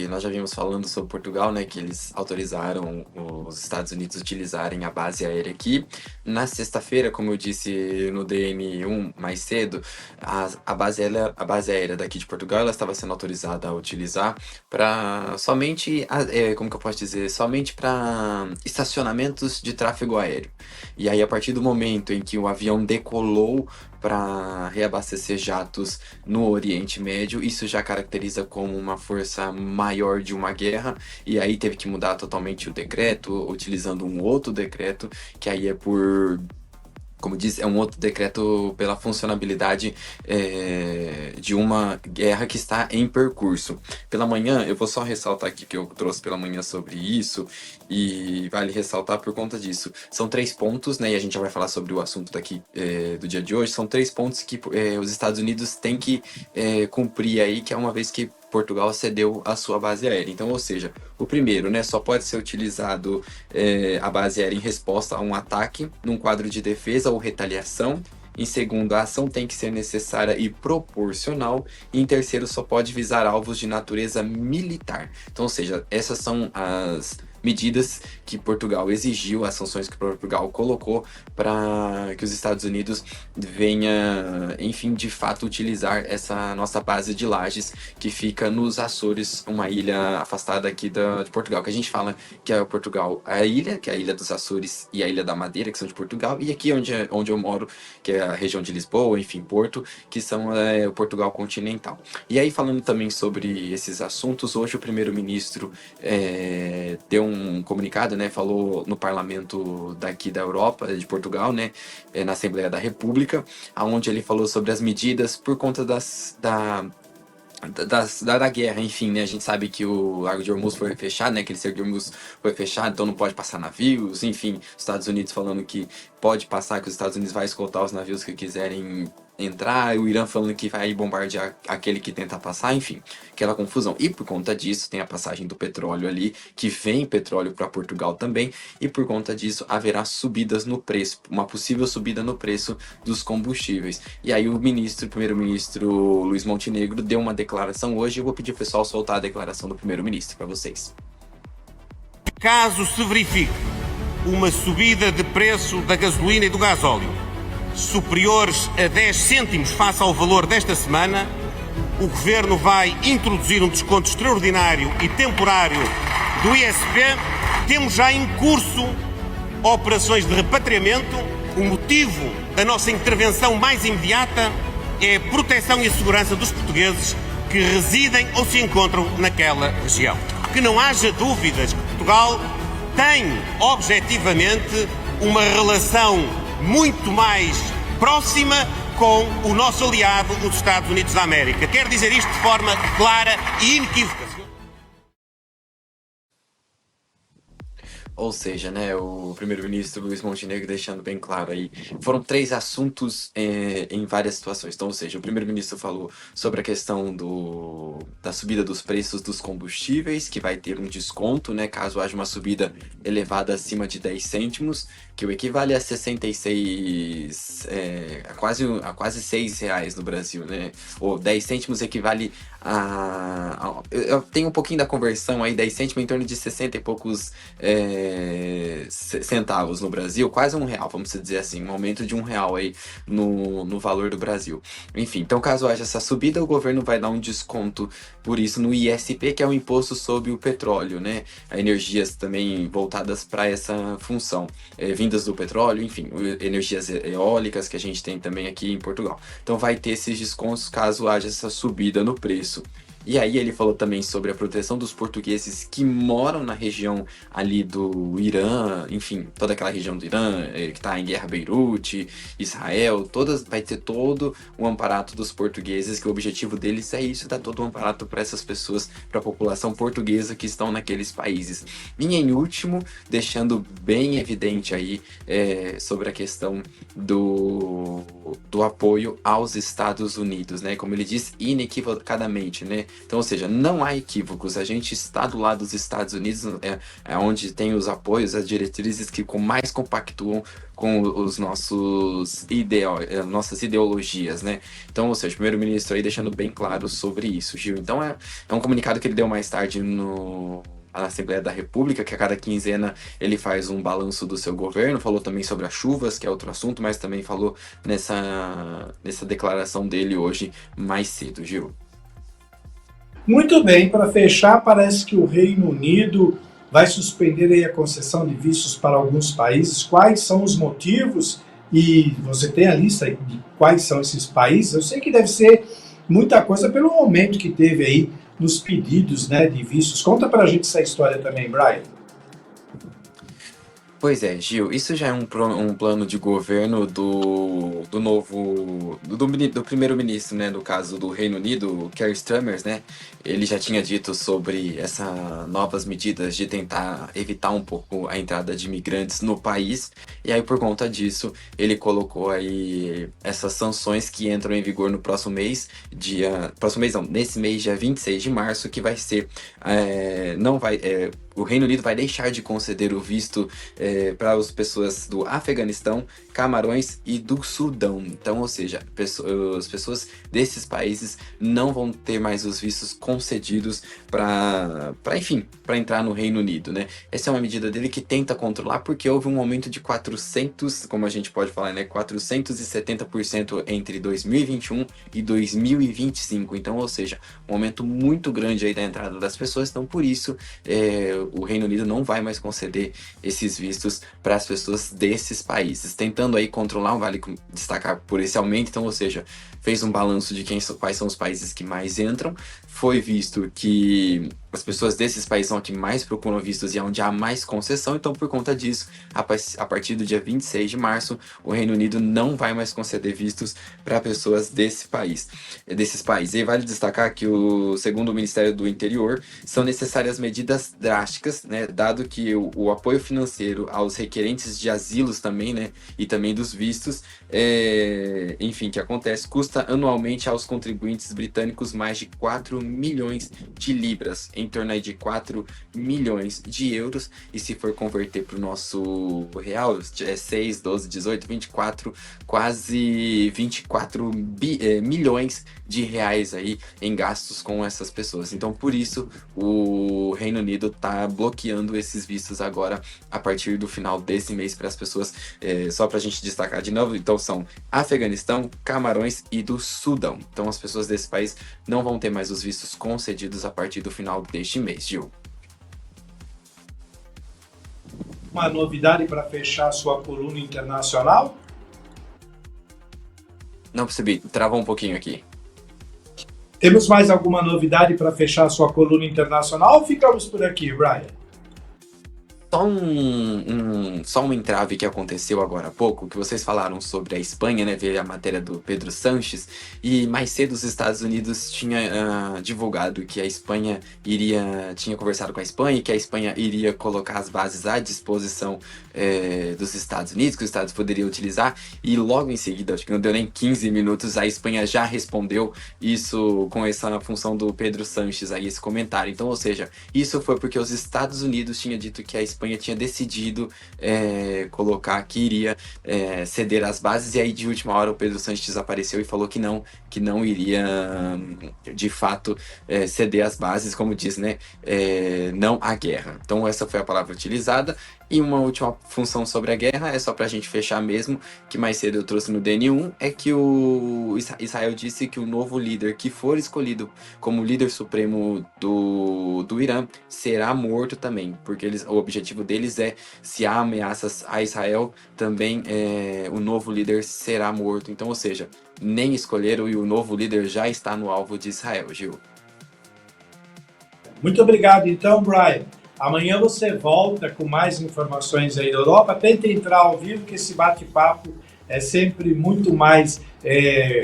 nós já vimos falando sobre Portugal, né, que eles autorizaram os Estados Unidos utilizarem a base aérea aqui. Na sexta-feira, como eu disse no DN1 mais cedo, a base aérea daqui de Portugal, ela estava sendo autorizada a utilizar para somente para estacionamentos de tráfego aéreo. E aí, a partir do momento em que o avião decolou para reabastecer jatos no Oriente Médio, isso já caracteriza como uma força maior de uma guerra, e aí teve que mudar totalmente o decreto, utilizando um outro decreto, que aí como diz, é um outro decreto pela funcionabilidade de uma guerra que está em percurso. Pela manhã, eu vou só ressaltar aqui que eu trouxe pela manhã sobre isso, e vale ressaltar por conta disso. São 3 pontos, né, e a gente já vai falar sobre o assunto daqui do dia de hoje. São 3 pontos que os Estados Unidos têm que cumprir aí, que é uma vez que Portugal cedeu a sua base aérea. Então, ou seja, o primeiro, né, só pode ser utilizado a base aérea em resposta a um ataque, num quadro de defesa ou retaliação. Em segundo, a ação tem que ser necessária e proporcional. E em terceiro, só pode visar alvos de natureza militar. Então, ou seja, essas são as medidas que Portugal exigiu, as sanções que Portugal colocou para que os Estados Unidos venha, enfim, de fato utilizar essa nossa base de Lajes, que fica nos Açores, uma ilha afastada aqui de Portugal, que a gente fala que é Portugal, a ilha, que é a Ilha dos Açores e a Ilha da Madeira, que são de Portugal, e aqui onde eu moro, que é a região de Lisboa, enfim, Porto, que são o Portugal continental. E aí, falando também sobre esses assuntos, hoje o primeiro-ministro deu um comunicado, né, falou no parlamento daqui da Europa, de Portugal, né, na Assembleia da República, onde ele falou sobre as medidas por conta da guerra, enfim, né, a gente sabe que o Largo de Hormuz foi fechado, né, aquele cerco de Hormuz foi fechado, então não pode passar navios, enfim, os Estados Unidos falando que pode passar, que os Estados Unidos vai escoltar os navios que quiserem entrar, o Irã falando que vai bombardear aquele que tenta passar, enfim, aquela confusão. E por conta disso tem a passagem do petróleo ali, que vem petróleo para Portugal também, e por conta disso haverá subidas no preço, uma possível subida no preço dos combustíveis. E aí o primeiro-ministro Luiz Montenegro deu uma declaração hoje, eu vou pedir ao pessoal soltar a declaração do primeiro-ministro para vocês. Caso se verifique uma subida de preço da gasolina e do gasóleo superiores a 10 cêntimos face ao valor desta semana, o Governo vai introduzir um desconto extraordinário e temporário do ISP. Temos já em curso operações de repatriamento. O motivo da nossa intervenção mais imediata é a proteção e a segurança dos portugueses que residem ou se encontram naquela região. Que não haja dúvidas que Portugal tem, objetivamente, uma relação muito mais próxima com o nosso aliado, os Estados Unidos da América. Quero dizer isto de forma clara e inequívoca. Ou seja, né, o primeiro-ministro Luiz Montenegro deixando bem claro aí, foram 3 assuntos em várias situações. Então, ou seja, o primeiro-ministro falou sobre a questão da subida dos preços dos combustíveis, que vai ter um desconto, né, caso haja uma subida elevada acima de 10 cêntimos, que o equivale a 66, a quase 6 reais no Brasil, né? Ou 10 cêntimos equivale eu tenho um pouquinho da conversão aí, 10 cêntimos em torno de 60 e poucos centavos no Brasil, quase R$1, vamos dizer assim, um aumento de R$1 aí no valor do Brasil. Enfim, então caso haja essa subida, o governo vai dar um desconto por isso no ISP, que é o imposto sobre o petróleo, né? Energias também voltadas para essa função, vindas do petróleo, enfim, energias eólicas que a gente tem também aqui em Portugal. Então vai ter esses descontos caso haja essa subida no preço. E aí ele falou também sobre a proteção dos portugueses que moram na região ali do Irã, enfim, toda aquela região do Irã, que está em guerra, Beirute, Israel, vai ter todo o amparato dos portugueses, que o objetivo deles é isso, dar todo o amparato para essas pessoas, para a população portuguesa que estão naqueles países. E em último, deixando bem evidente aí sobre a questão do apoio aos Estados Unidos, né? Como ele diz, inequivocadamente, né? Então, ou seja, não há equívocos, a gente está do lado dos Estados Unidos, é onde tem os apoios, as diretrizes que mais compactuam com os nossas ideologias, né? Então, ou seja, o primeiro-ministro aí deixando bem claro sobre isso, Gil. Então, é um comunicado que ele deu mais tarde na Assembleia da República, que a cada quinzena ele faz um balanço do seu governo, falou também sobre as chuvas, que é outro assunto, mas também falou nessa declaração dele hoje mais cedo, Gil. Muito bem, para fechar, parece que o Reino Unido vai suspender aí a concessão de vistos para alguns países. Quais são os motivos? E você tem a lista de quais são esses países? Eu sei que deve ser muita coisa pelo aumento que teve aí nos pedidos, né, de vistos. Conta pra gente essa história também, Brian. Pois é, Gil, isso já é um plano de governo do primeiro-ministro, né, no caso do Reino Unido, Keir Starmer, né, ele já tinha dito sobre essas novas medidas de tentar evitar um pouco a entrada de imigrantes no país, e aí por conta disso ele colocou aí essas sanções que entram em vigor no próximo mês, nesse mês, dia 26 de março, que vai ser, o Reino Unido vai deixar de conceder o visto para as pessoas do Afeganistão, Camarões e do Sudão. Então, ou seja, as pessoas desses países não vão ter mais os vistos concedidos para entrar no Reino Unido, né? Essa é uma medida dele que tenta controlar, porque houve um aumento de 400, como a gente pode falar, né? 470% entre 2021 e 2025. Então, ou seja, um aumento muito grande aí da entrada das pessoas. Então, por isso, o Reino Unido não vai mais conceder esses vistos para as pessoas desses países, tentando aí controlar, vale destacar por esse aumento. Então, ou seja, fez um balanço de quais são os países que mais entram, foi visto que as pessoas desses países são que mais procuram vistos e é onde há mais concessão. Então, por conta disso, a partir do dia 26 de março, o Reino Unido não vai mais conceder vistos para pessoas desses países. E vale destacar que, segundo o Ministério do Interior, são necessárias medidas drásticas, né, dado que o apoio financeiro aos requerentes de asilos também, né, e também dos vistos, que acontece, custa anualmente aos contribuintes britânicos mais de 4 milhões de libras, em torno aí de 4 milhões de euros, e se for converter para o nosso real, 6, 12, 18, 24, quase 24 milhões de reais aí em gastos com essas pessoas. Então, por isso, o Reino Unido está bloqueando esses vistos agora, a partir do final desse mês, para as pessoas, só para a gente destacar de novo, então são Afeganistão, Camarões e do Sudão. Então, as pessoas desse país não vão ter mais os vistos concedidos a partir do final deste mês, Gil. Uma novidade para fechar a sua coluna internacional? Não percebi, travou um pouquinho aqui. Temos mais alguma novidade para fechar a sua coluna internacional ou ficamos por aqui, Brian? Só um entrave que aconteceu agora há pouco, que vocês falaram sobre a Espanha, né? Veio a matéria do Pedro Sanches, e mais cedo os Estados Unidos tinha divulgado que a Espanha tinha conversado com a Espanha e que a Espanha iria colocar as bases à disposição dos Estados Unidos, que os Estados poderiam utilizar, e logo em seguida, acho que não deu nem 15 minutos, a Espanha já respondeu isso com essa função do Pedro Sanches aí, esse comentário. Então, ou seja, isso foi porque os Estados Unidos tinham dito que a Espanha tinha decidido colocar que iria ceder as bases, e aí de última hora o Pedro Sanches apareceu e falou que não iria de fato ceder as bases, como diz, né? Não à guerra. Então essa foi a palavra utilizada. E uma última função sobre a guerra, é só pra gente fechar mesmo, que mais cedo eu trouxe no DN1, é que o Israel disse que o novo líder que for escolhido como líder supremo do Irã será morto também, porque o objetivo deles é, se há ameaças a Israel, também o novo líder será morto. Então, ou seja, nem escolheram e o novo líder já está no alvo de Israel, Gil. Muito obrigado, então, Brian. Amanhã você volta com mais informações aí da Europa. Tenta entrar ao vivo, que esse bate-papo é sempre muito mais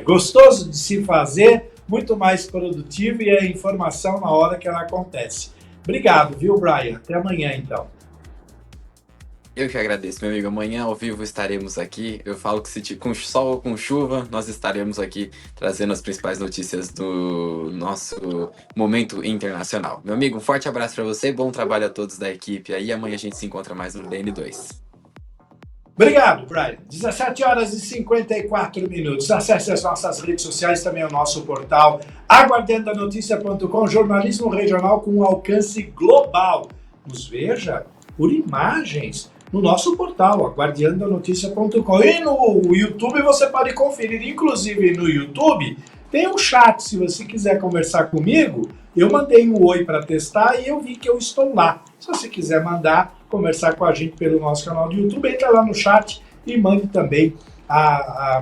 gostoso de se fazer, muito mais produtivo, e a informação na hora que ela acontece. Obrigado, viu, Brian? Até amanhã, então. Eu que agradeço, meu amigo. Amanhã ao vivo estaremos aqui. Eu falo que com sol ou com chuva, nós estaremos aqui trazendo as principais notícias do nosso momento internacional. Meu amigo, um forte abraço para você, bom trabalho a todos da equipe aí. Amanhã a gente se encontra mais no DN2. Obrigado, Brian. 17h54. Acesse as nossas redes sociais, também o nosso portal aguardandanoticia.com, jornalismo regional com alcance global. Nos veja por imagens no nosso portal, aguardandanoticia.com. E no YouTube você pode conferir, inclusive no YouTube, tem um chat, se você quiser conversar comigo, eu mandei um oi para testar e eu vi que eu estou lá. Se você quiser conversar com a gente pelo nosso canal do YouTube, entra lá no chat e mande também,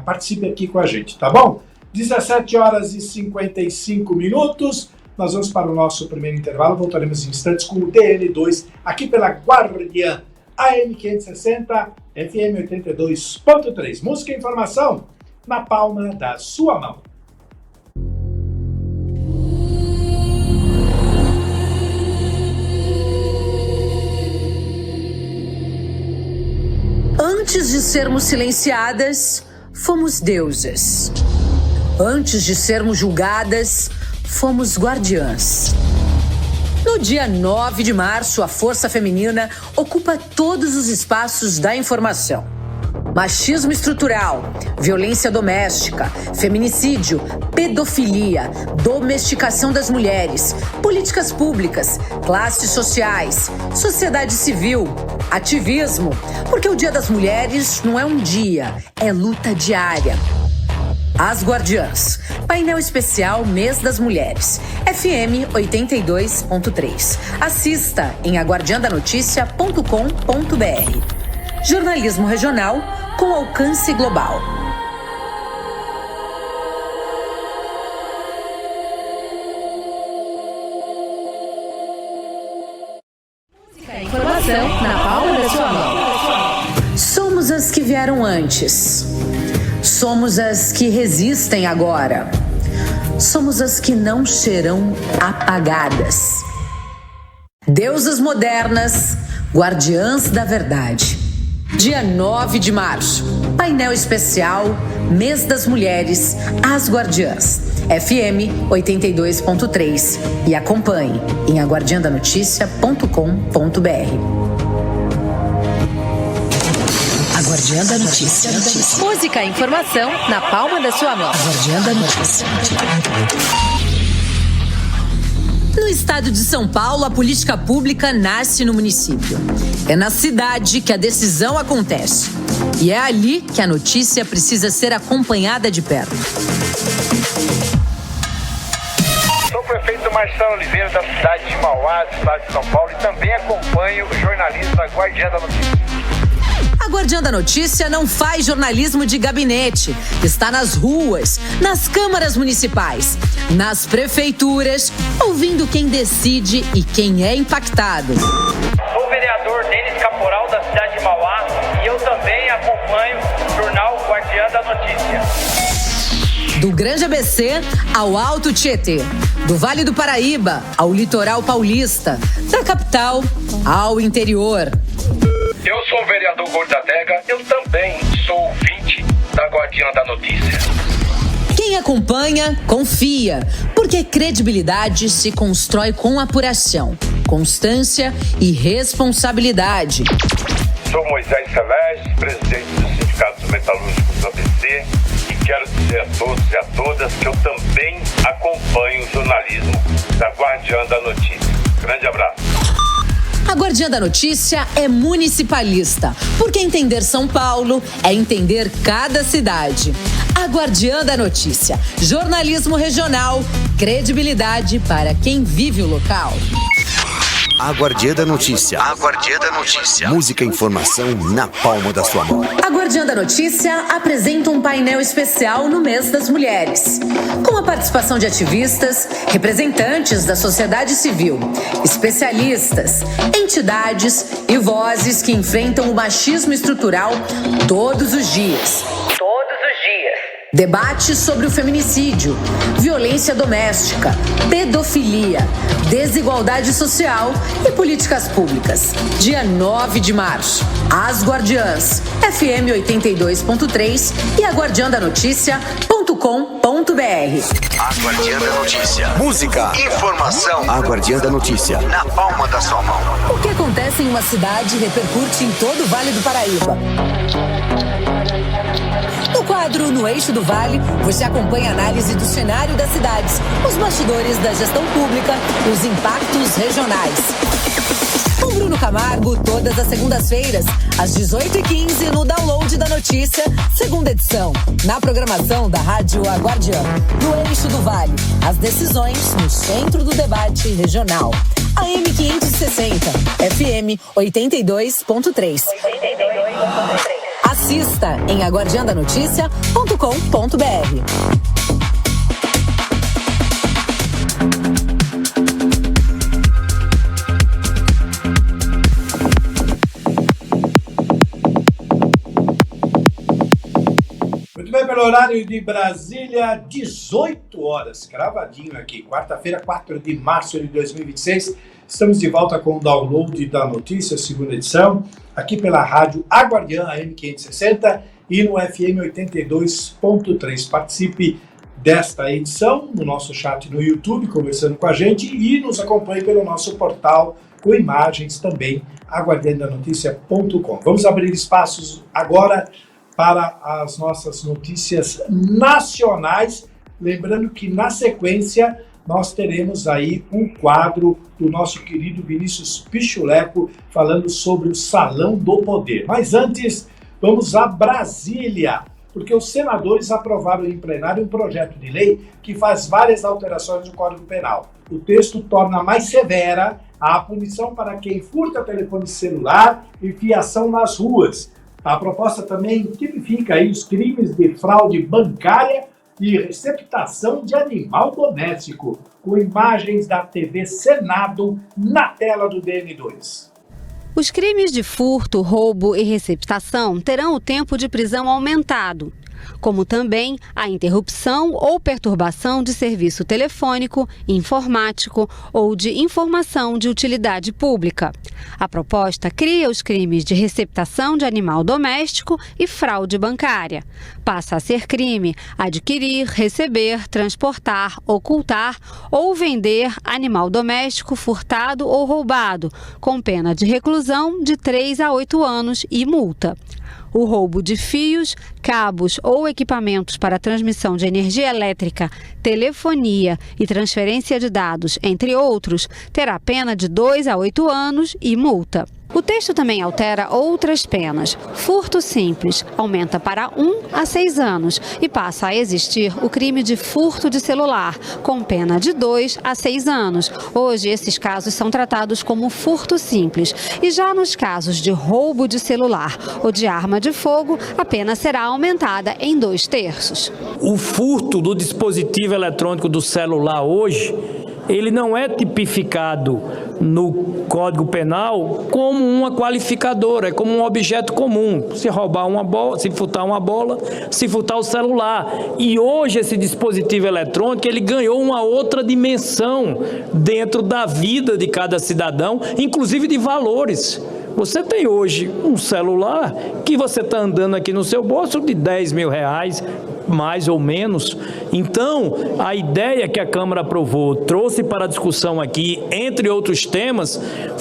participe aqui com a gente, tá bom? 17h55, nós vamos para o nosso primeiro intervalo, voltaremos em instantes com o DN2, aqui pela Guardiã, AM 560, FM 82.3. Música e informação na palma da sua mão. Antes de sermos silenciadas, fomos deusas. Antes de sermos julgadas, fomos guardiãs. No dia 9 de março, a força feminina ocupa todos os espaços da informação. Machismo estrutural, violência doméstica, feminicídio, pedofilia, domesticação das mulheres, políticas públicas, classes sociais, sociedade civil, ativismo, porque o Dia das Mulheres não é um dia, é luta diária. As Guardiãs, painel especial Mês das Mulheres, FM 82.3. Assista em aguardandanoticia.com.br. Jornalismo regional com alcance global. Informação na palma da sua mão. Somos as que vieram antes. Somos as que resistem agora. Somos as que não serão apagadas. Deusas modernas, guardiãs da verdade. Dia 9 de março, painel especial Mês das Mulheres, As Guardiãs, FM 82.3. E acompanhe em aguardandanoticia.com.br. Guardiã da Notícia. Música e informação na palma da sua mão. Guardiã da Notícia. No estado de São Paulo, a política pública nasce no município. É na cidade que a decisão acontece. E é ali que a notícia precisa ser acompanhada de perto. Sou o prefeito Marcelo Oliveira, da cidade de Mauá, do estado de São Paulo, e também acompanho o jornalismo da Guardiã da Notícia. A Guardiã da Notícia não faz jornalismo de gabinete. Está nas ruas, nas câmaras municipais, nas prefeituras, ouvindo quem decide e quem é impactado. Sou o vereador Denis acompanho o jornal Guardiã da Notícia. Do Grande ABC ao Alto Tietê, do Vale do Paraíba ao Litoral Paulista, da capital ao interior. Eu sou o vereador Gordatega, eu também sou ouvinte da Guardiã da Notícia. Quem acompanha, confia, porque credibilidade se constrói com apuração, constância e responsabilidade. Sou Moisés Celeste, presidente do Sindicato Metalúrgico do ABC, e quero dizer a todos e a todas que eu também acompanho o jornalismo da Guardiã da Notícia. Grande abraço. A Guardiã da Notícia é municipalista, porque entender São Paulo é entender cada cidade. A Guardiã da Notícia, jornalismo regional, credibilidade para quem vive o local. A Guardiã da Notícia. A Guardiã da Notícia. Música e informação na palma da sua mão. A Guardiã da Notícia apresenta um painel especial no mês das mulheres, com a participação de ativistas, representantes da sociedade civil, especialistas, entidades e vozes que enfrentam o machismo estrutural todos os dias. Debate sobre o feminicídio, violência doméstica, pedofilia, desigualdade social e políticas públicas. Dia 9 de março, As Guardiãs, FM 82.3 e aguardiandanoticia.com.br. A Guardiã da Notícia. Música, informação. A Guardiã da Notícia, na palma da sua mão. O que acontece em uma cidade repercute em todo o Vale do Paraíba. No quadro No Eixo do Vale, você acompanha a análise do cenário das cidades, os bastidores da gestão pública, os impactos regionais. Com Bruno Camargo, todas as segundas-feiras, às 18h15, no Download da Notícia, segunda edição, na programação da Rádio A Guardiã. No Eixo do Vale, as decisões no centro do debate regional. AM 560, FM 82.3. Assista em aguardiandanoticia.com.br. Muito bem, pelo horário de Brasília, 18 horas, cravadinho aqui, quarta-feira, 4 de março de 2026. Estamos de volta com o Download da Notícia, segunda edição, aqui pela rádio A Guardiã, AM 560 e no FM 82.3. Participe desta edição no nosso chat no YouTube, conversando com a gente, e nos acompanhe pelo nosso portal com imagens também, aguardiandanoticia.com. Vamos abrir espaços agora para as nossas notícias nacionais, lembrando que na sequência nós teremos aí um quadro do nosso querido Vinícius Pichuleco falando sobre o Salão do Poder. Mas antes, vamos a Brasília, porque os senadores aprovaram em plenário um projeto de lei que faz várias alterações no Código Penal. O texto torna mais severa a punição para quem furta telefone celular e fiação nas ruas. A proposta também tipifica aí os crimes de fraude bancária e receptação de animal doméstico, com imagens da TV Senado na tela do DN2. Os crimes de furto, roubo e receptação terão o tempo de prisão aumentado, como também a interrupção ou perturbação de serviço telefônico, informático ou de informação de utilidade pública. A proposta cria os crimes de receptação de animal doméstico e fraude bancária. Passa a ser crime adquirir, receber, transportar, ocultar ou vender animal doméstico furtado ou roubado, com pena de reclusão de 3 a 8 anos e multa. O roubo de fios, cabos ou equipamentos para transmissão de energia elétrica, telefonia e transferência de dados, entre outros, terá pena de 2 a 8 anos e multa. O texto também altera outras penas. Furto simples aumenta para 1 a 6 anos e passa a existir o crime de furto de celular, com pena de 2 a 6 anos. Hoje, esses casos são tratados como furto simples. E já nos casos de roubo de celular ou de arma de fogo, a pena será aumentada em 2/3. O furto do dispositivo eletrônico do celular hoje, ele não é tipificado no Código Penal como uma qualificadora, é como um objeto comum. Se roubar uma bola, se furtar uma bola, se furtar o celular. E hoje esse dispositivo eletrônico, ele ganhou uma outra dimensão dentro da vida de cada cidadão, inclusive de valores. Você tem hoje um celular que você está andando aqui no seu bolso de 10 mil reais, mais ou menos. Então, a ideia que a Câmara aprovou, trouxe para a discussão aqui, entre outros temas,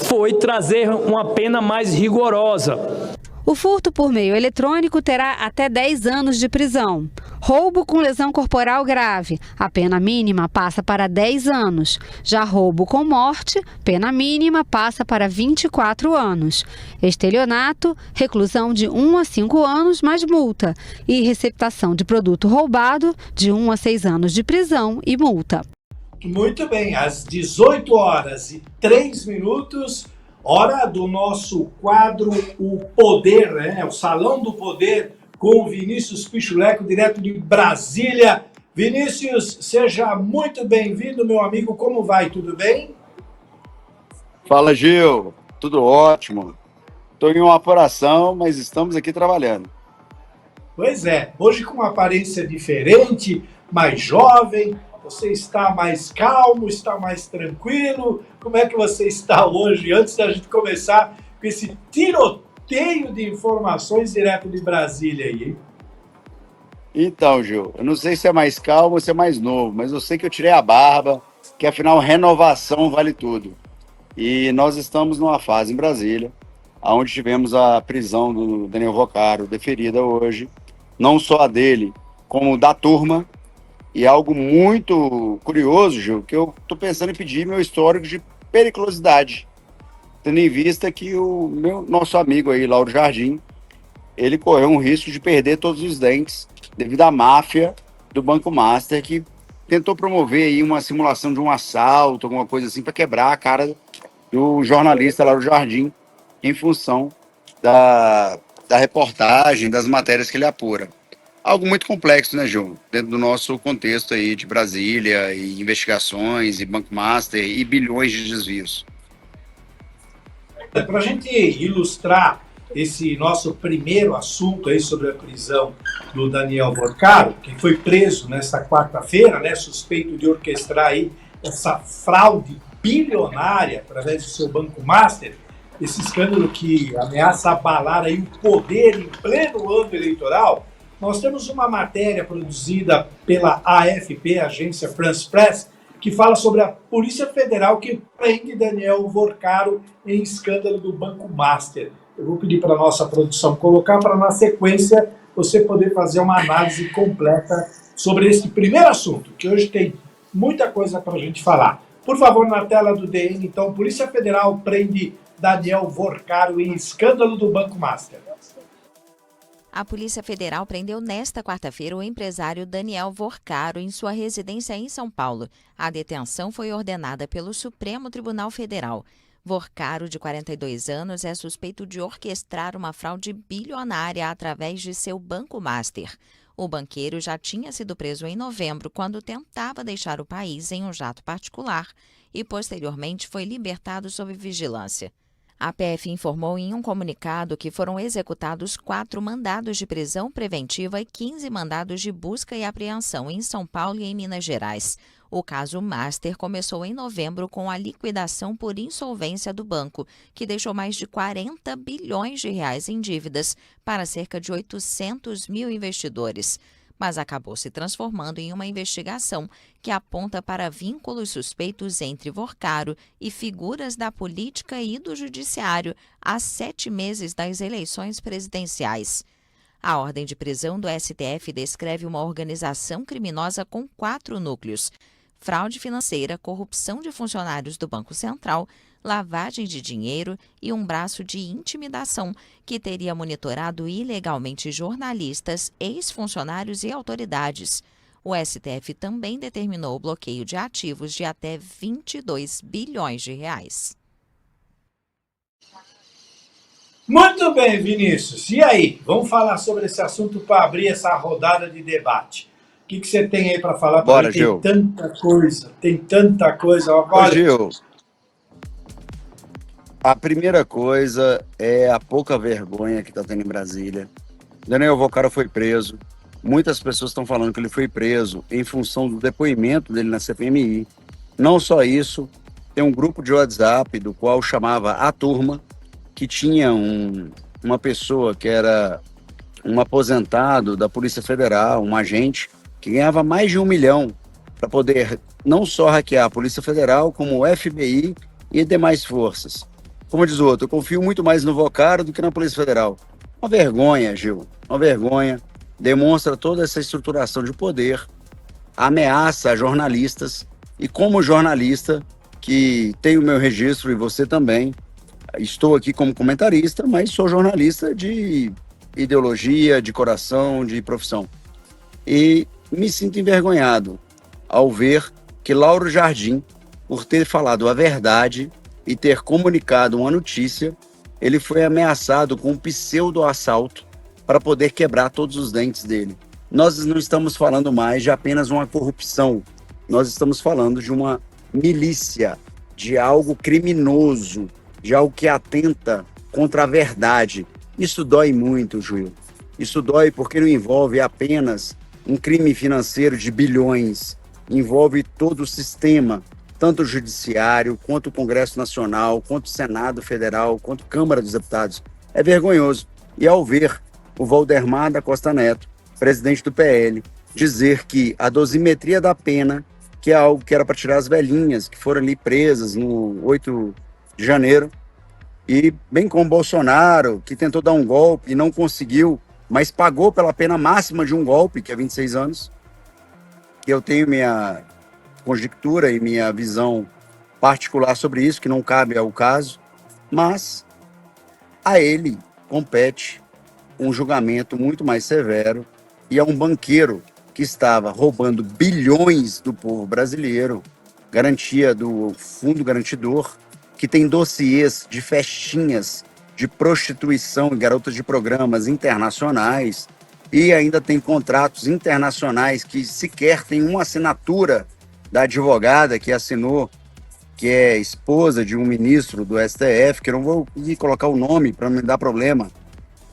foi trazer uma pena mais rigorosa. O furto por meio eletrônico terá até 10 anos de prisão. Roubo com lesão corporal grave, a pena mínima passa para 10 anos. Já roubo com morte, pena mínima passa para 24 anos. Estelionato, reclusão de 1 a 5 anos mais multa. E receptação de produto roubado, de 1 a 6 anos de prisão e multa. Muito bem, às 18h03, hora do nosso quadro O Poder, né? O Salão do Poder, com o Vinícius Pichuleco, direto de Brasília. Vinícius, seja muito bem-vindo, meu amigo. Como vai? Tudo bem? Fala, Gil. Tudo ótimo. Estou em uma apuração, mas estamos aqui trabalhando. Pois é, hoje com uma aparência diferente, mais jovem, você está mais calmo, está mais tranquilo. Como é que você está hoje, antes da gente começar com esse tiroteio de informações direto de Brasília aí, hein? Então, Gil, eu não sei se é mais calmo ou se é mais novo, mas eu sei que eu tirei a barba, que afinal renovação vale tudo. E nós estamos numa fase em Brasília, onde tivemos a prisão do Daniel Vocaro deferida hoje, não só a dele, como da turma. E algo muito curioso, Gil, que eu estou pensando em pedir meu histórico de periculosidade, tendo em vista que o nosso amigo aí, Lauro Jardim, ele correu um risco de perder todos os dentes devido à máfia do Banco Master, que tentou promover aí uma simulação de um assalto, alguma coisa assim, para quebrar a cara do jornalista Lauro Jardim, em função da reportagem, das matérias que ele apura. Algo muito complexo, né, Gil? Dentro do nosso contexto aí de Brasília, e investigações, e Banco Master, e bilhões de desvios. Para a gente ilustrar esse nosso primeiro assunto aí sobre a prisão do Daniel Vocaro, que foi preso nesta quarta-feira, né, suspeito de orquestrar aí essa fraude bilionária através do seu Banco Master, esse escândalo que ameaça abalar aí o poder em pleno ano eleitoral. Nós temos uma matéria produzida pela AFP, Agência France Press, que fala sobre a Polícia Federal que prende Daniel Vocaro em escândalo do Banco Master. Eu vou pedir para a nossa produção colocar para, na sequência, você poder fazer uma análise completa sobre esse primeiro assunto, que hoje tem muita coisa para a gente falar. Por favor, na tela do DN, então, Polícia Federal prende Daniel Vocaro em escândalo do Banco Master. A Polícia Federal prendeu nesta quarta-feira o empresário Daniel Vocaro em sua residência em São Paulo. A detenção foi ordenada pelo Supremo Tribunal Federal. Vocaro, de 42 anos, é suspeito de orquestrar uma fraude bilionária através de seu Banco Master. O banqueiro já tinha sido preso em novembro, quando tentava deixar o país em um jato particular e, posteriormente, foi libertado sob vigilância. A PF informou em um comunicado que foram executados 4 mandados de prisão preventiva e 15 mandados de busca e apreensão em São Paulo e em Minas Gerais. O caso Master começou em novembro com a liquidação por insolvência do banco, que deixou mais de 40 bilhões de reais em dívidas para cerca de 800 mil investidores. Mas acabou se transformando em uma investigação que aponta para vínculos suspeitos entre Vocaro e figuras da política e do judiciário há 7 meses das eleições presidenciais. A ordem de prisão do STF descreve uma organização criminosa com 4 núcleos: fraude financeira, corrupção de funcionários do Banco Central, lavagem de dinheiro e um braço de intimidação que teria monitorado ilegalmente jornalistas, ex-funcionários e autoridades. O STF também determinou o bloqueio de ativos de até 22 bilhões de reais. Muito bem, Vinícius. E aí? Vamos falar sobre esse assunto para abrir essa rodada de debate. O que você tem aí para falar? Bora, Gil. Tem tanta coisa. Olha, Gil, A primeira coisa é a pouca vergonha que está tendo em Brasília. Daniel Vocaro foi preso. Muitas pessoas estão falando que ele foi preso em função do depoimento dele na CPMI. Não só isso, tem um grupo de WhatsApp do qual chamava A Turma, que tinha uma pessoa que era um aposentado da Polícia Federal, um agente, que ganhava mais de 1 milhão para poder não só hackear a Polícia Federal, como o FBI e demais forças. Como diz o outro, eu confio muito mais no Vocaro do que na Polícia Federal. Uma vergonha, Gil, uma vergonha. Demonstra toda essa estruturação de poder, ameaça a jornalistas, e como jornalista, que tem o meu registro e você também, estou aqui como comentarista, mas sou jornalista de ideologia, de coração, de profissão. E me sinto envergonhado ao ver que Lauro Jardim, por ter falado a verdade e ter comunicado uma notícia, ele foi ameaçado com um pseudo-assalto para poder quebrar todos os dentes dele. Nós não estamos falando mais de apenas uma corrupção, nós estamos falando de uma milícia, de algo criminoso, de algo que atenta contra a verdade. Isso dói muito, Júlio. Isso dói porque não envolve apenas um crime financeiro de bilhões, envolve todo o sistema, tanto o judiciário, quanto o Congresso Nacional, quanto o Senado Federal, quanto a Câmara dos Deputados. É vergonhoso. E ao ver o Valdemar da Costa Neto, presidente do PL, dizer que a dosimetria da pena, que é algo que era para tirar as velhinhas que foram ali presas no 8 de janeiro, e bem como Bolsonaro, que tentou dar um golpe e não conseguiu, mas pagou pela pena máxima de um golpe, que é 26 anos, que eu tenho minha conjectura e minha visão particular sobre isso, que não cabe ao caso, mas a ele compete um julgamento muito mais severo, e é um banqueiro que estava roubando bilhões do povo brasileiro, garantia do Fundo Garantidor, que tem dossiês de festinhas, de prostituição e garotas de programas internacionais, e ainda tem contratos internacionais que sequer tem uma assinatura da advogada que assinou, que é esposa de um ministro do STF, que eu não vou colocar o nome para não me dar problema,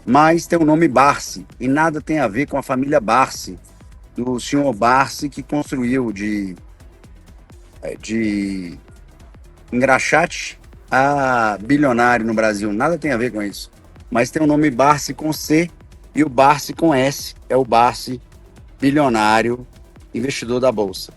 mas tem o nome Barsi, e nada tem a ver com a família Barsi, do senhor Barsi, que construiu de engraxate a bilionário no Brasil. Nada tem a ver com isso. Mas tem o nome Barsi com C e o Barsi com S. É o Barsi bilionário, investidor da Bolsa.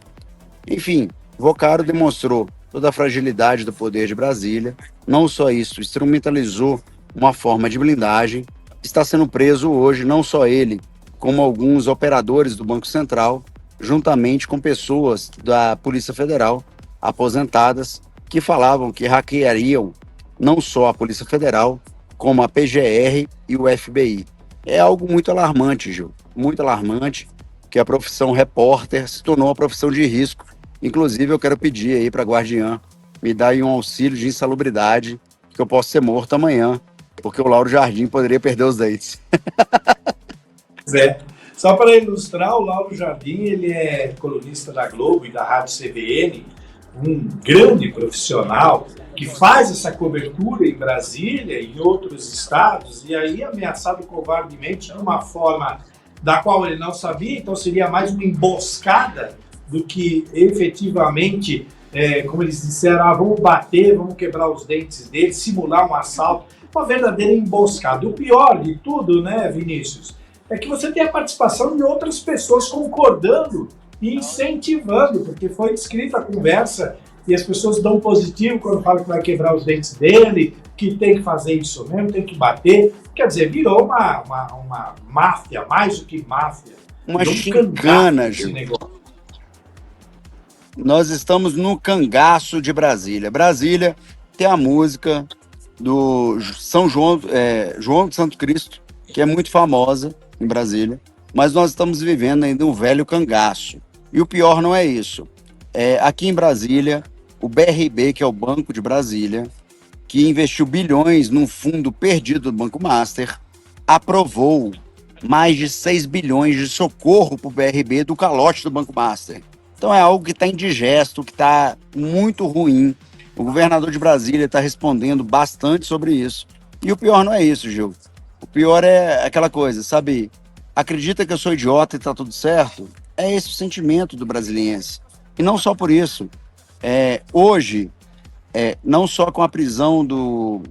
Enfim, Vocaro demonstrou toda a fragilidade do poder de Brasília. Não só isso, instrumentalizou uma forma de blindagem. Está sendo preso hoje, não só ele, como alguns operadores do Banco Central, juntamente com pessoas da Polícia Federal, aposentadas, que falavam que hackeariam não só a Polícia Federal, como a PGR e o FBI. É algo muito alarmante, Gil, muito alarmante, que a profissão repórter se tornou uma profissão de risco. Inclusive, eu quero pedir aí para a Guardiã me dar aí um auxílio de insalubridade, que eu posso ser morto amanhã, porque o Lauro Jardim poderia perder os dentes. Só para ilustrar, o Lauro Jardim, ele é colunista da Globo e da Rádio CBN, um grande profissional que faz essa cobertura em Brasília e em outros estados, e aí ameaçado covardemente de uma forma da qual ele não sabia, então seria mais uma emboscada do que efetivamente, como eles disseram, vamos bater, vamos quebrar os dentes dele, simular um assalto, uma verdadeira emboscada. O pior de tudo, né, Vinícius, é que você tem a participação de outras pessoas concordando e incentivando, porque foi descrita a conversa e as pessoas dão positivo quando falam que vai quebrar os dentes dele, que tem que fazer isso mesmo, tem que bater. Quer dizer, virou uma máfia, mais do que máfia. Uma gincana, Gil. Nós estamos no cangaço de Brasília. Brasília tem a música do São João, João de Santo Cristo, que é muito famosa em Brasília, mas nós estamos vivendo ainda um velho cangaço. E o pior não é isso. Aqui em Brasília, o BRB, que é o Banco de Brasília, que investiu bilhões num fundo perdido do Banco Master, aprovou mais de 6 bilhões de socorro para o BRB do calote do Banco Master. Então é algo que está indigesto, que está muito ruim. O governador de Brasília está respondendo bastante sobre isso. E o pior não é isso, Gil. O pior é aquela coisa, sabe? Acredita que eu sou idiota e tá tudo certo? É esse o sentimento do brasiliense. E não só por isso. Hoje, não só com a prisão do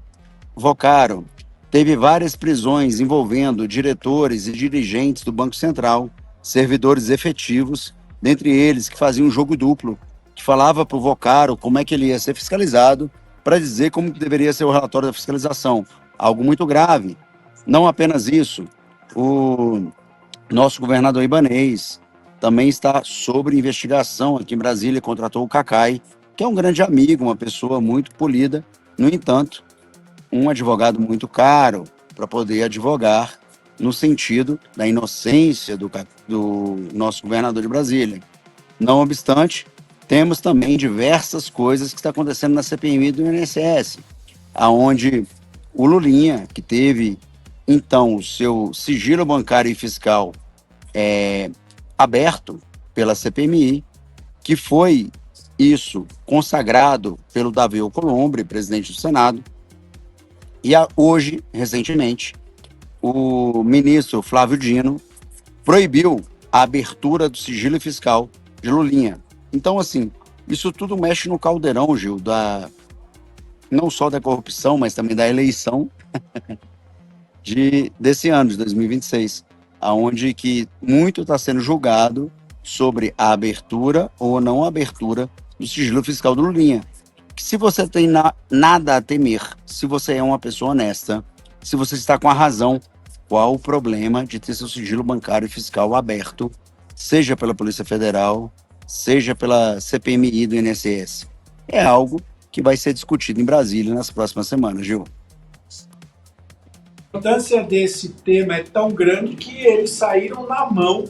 Vocaro, teve várias prisões envolvendo diretores e dirigentes do Banco Central, servidores efetivos, dentre eles que faziam um jogo duplo, que falava para o Vocaro como é que ele ia ser fiscalizado, para dizer como que deveria ser o relatório da fiscalização. Algo muito grave. Não apenas isso, o nosso governador Ibanez também está sob investigação aqui em Brasília, contratou o Cacai, que é um grande amigo, uma pessoa muito polida, no entanto, um advogado muito caro para poder advogar no sentido da inocência do nosso governador de Brasília. Não obstante, temos também diversas coisas que estão acontecendo na CPMI do INSS, aonde o Lulinha, que teve, então, o seu sigilo bancário e fiscal aberto pela CPMI, que foi isso consagrado pelo Davi Alcolumbre, presidente do Senado, e hoje, recentemente, o ministro Flávio Dino proibiu a abertura do sigilo fiscal de Lulinha. Então, assim, isso tudo mexe no caldeirão, Gil, não só da corrupção, mas também da eleição desse ano, de 2026, aonde que muito está sendo julgado sobre a abertura ou não abertura do sigilo fiscal do Lulinha. Que se você tem nada a temer, se você é uma pessoa honesta, se você está com a razão, qual o problema de ter seu sigilo bancário e fiscal aberto, seja pela Polícia Federal, seja pela CPMI do INSS? É algo que vai ser discutido em Brasília nas próximas semanas, Gil. A importância desse tema é tão grande que eles saíram na mão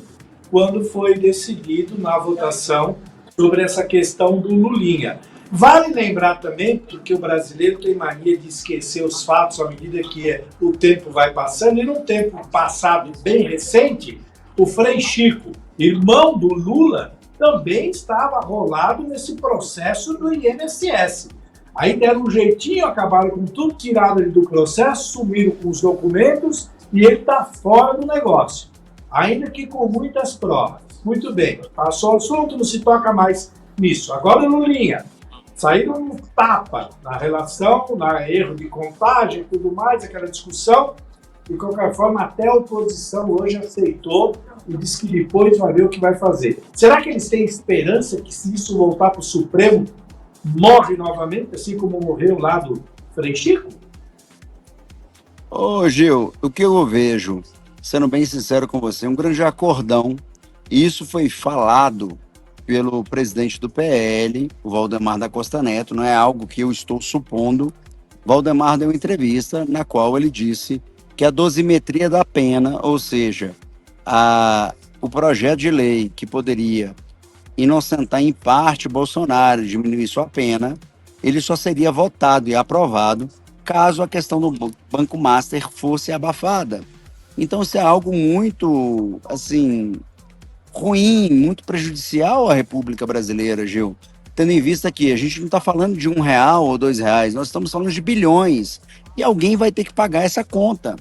quando foi decidido na votação sobre essa questão do Lulinha. Vale lembrar também, porque o brasileiro tem mania de esquecer os fatos à medida que o tempo vai passando, e num tempo passado bem recente, o Frei Chico, irmão do Lula, também estava rolado nesse processo do INSS. Aí deram um jeitinho, acabaram com tudo, tiraram ele do processo, sumiram com os documentos e ele está fora do negócio, ainda que com muitas provas. Muito bem, passou o assunto, não se toca mais nisso. Agora, Lulinha, saíram no tapa na relação, na erro de contagem e tudo mais, aquela discussão. De qualquer forma, até a oposição hoje aceitou e disse que depois vai ver o que vai fazer. Será que eles têm esperança que, se isso voltar para o Supremo, morre novamente, assim como morreu lá do Frei Chico? Ô Gil, o que eu vejo, sendo bem sincero com você, um grande acordão, e isso foi falado pelo presidente do PL, o Valdemar da Costa Neto, não é algo que eu estou supondo. Valdemar deu uma entrevista na qual ele disse que a dosimetria da pena, ou seja, o projeto de lei que poderia inocentar em parte Bolsonaro, diminuir sua pena, ele só seria votado e aprovado caso a questão do Banco Master fosse abafada. Então isso é algo muito, assim, ruim, muito prejudicial à República Brasileira, Gil. Tendo em vista que a gente não está falando de R$1 ou R$2, nós estamos falando de bilhões. E alguém vai ter que pagar essa conta.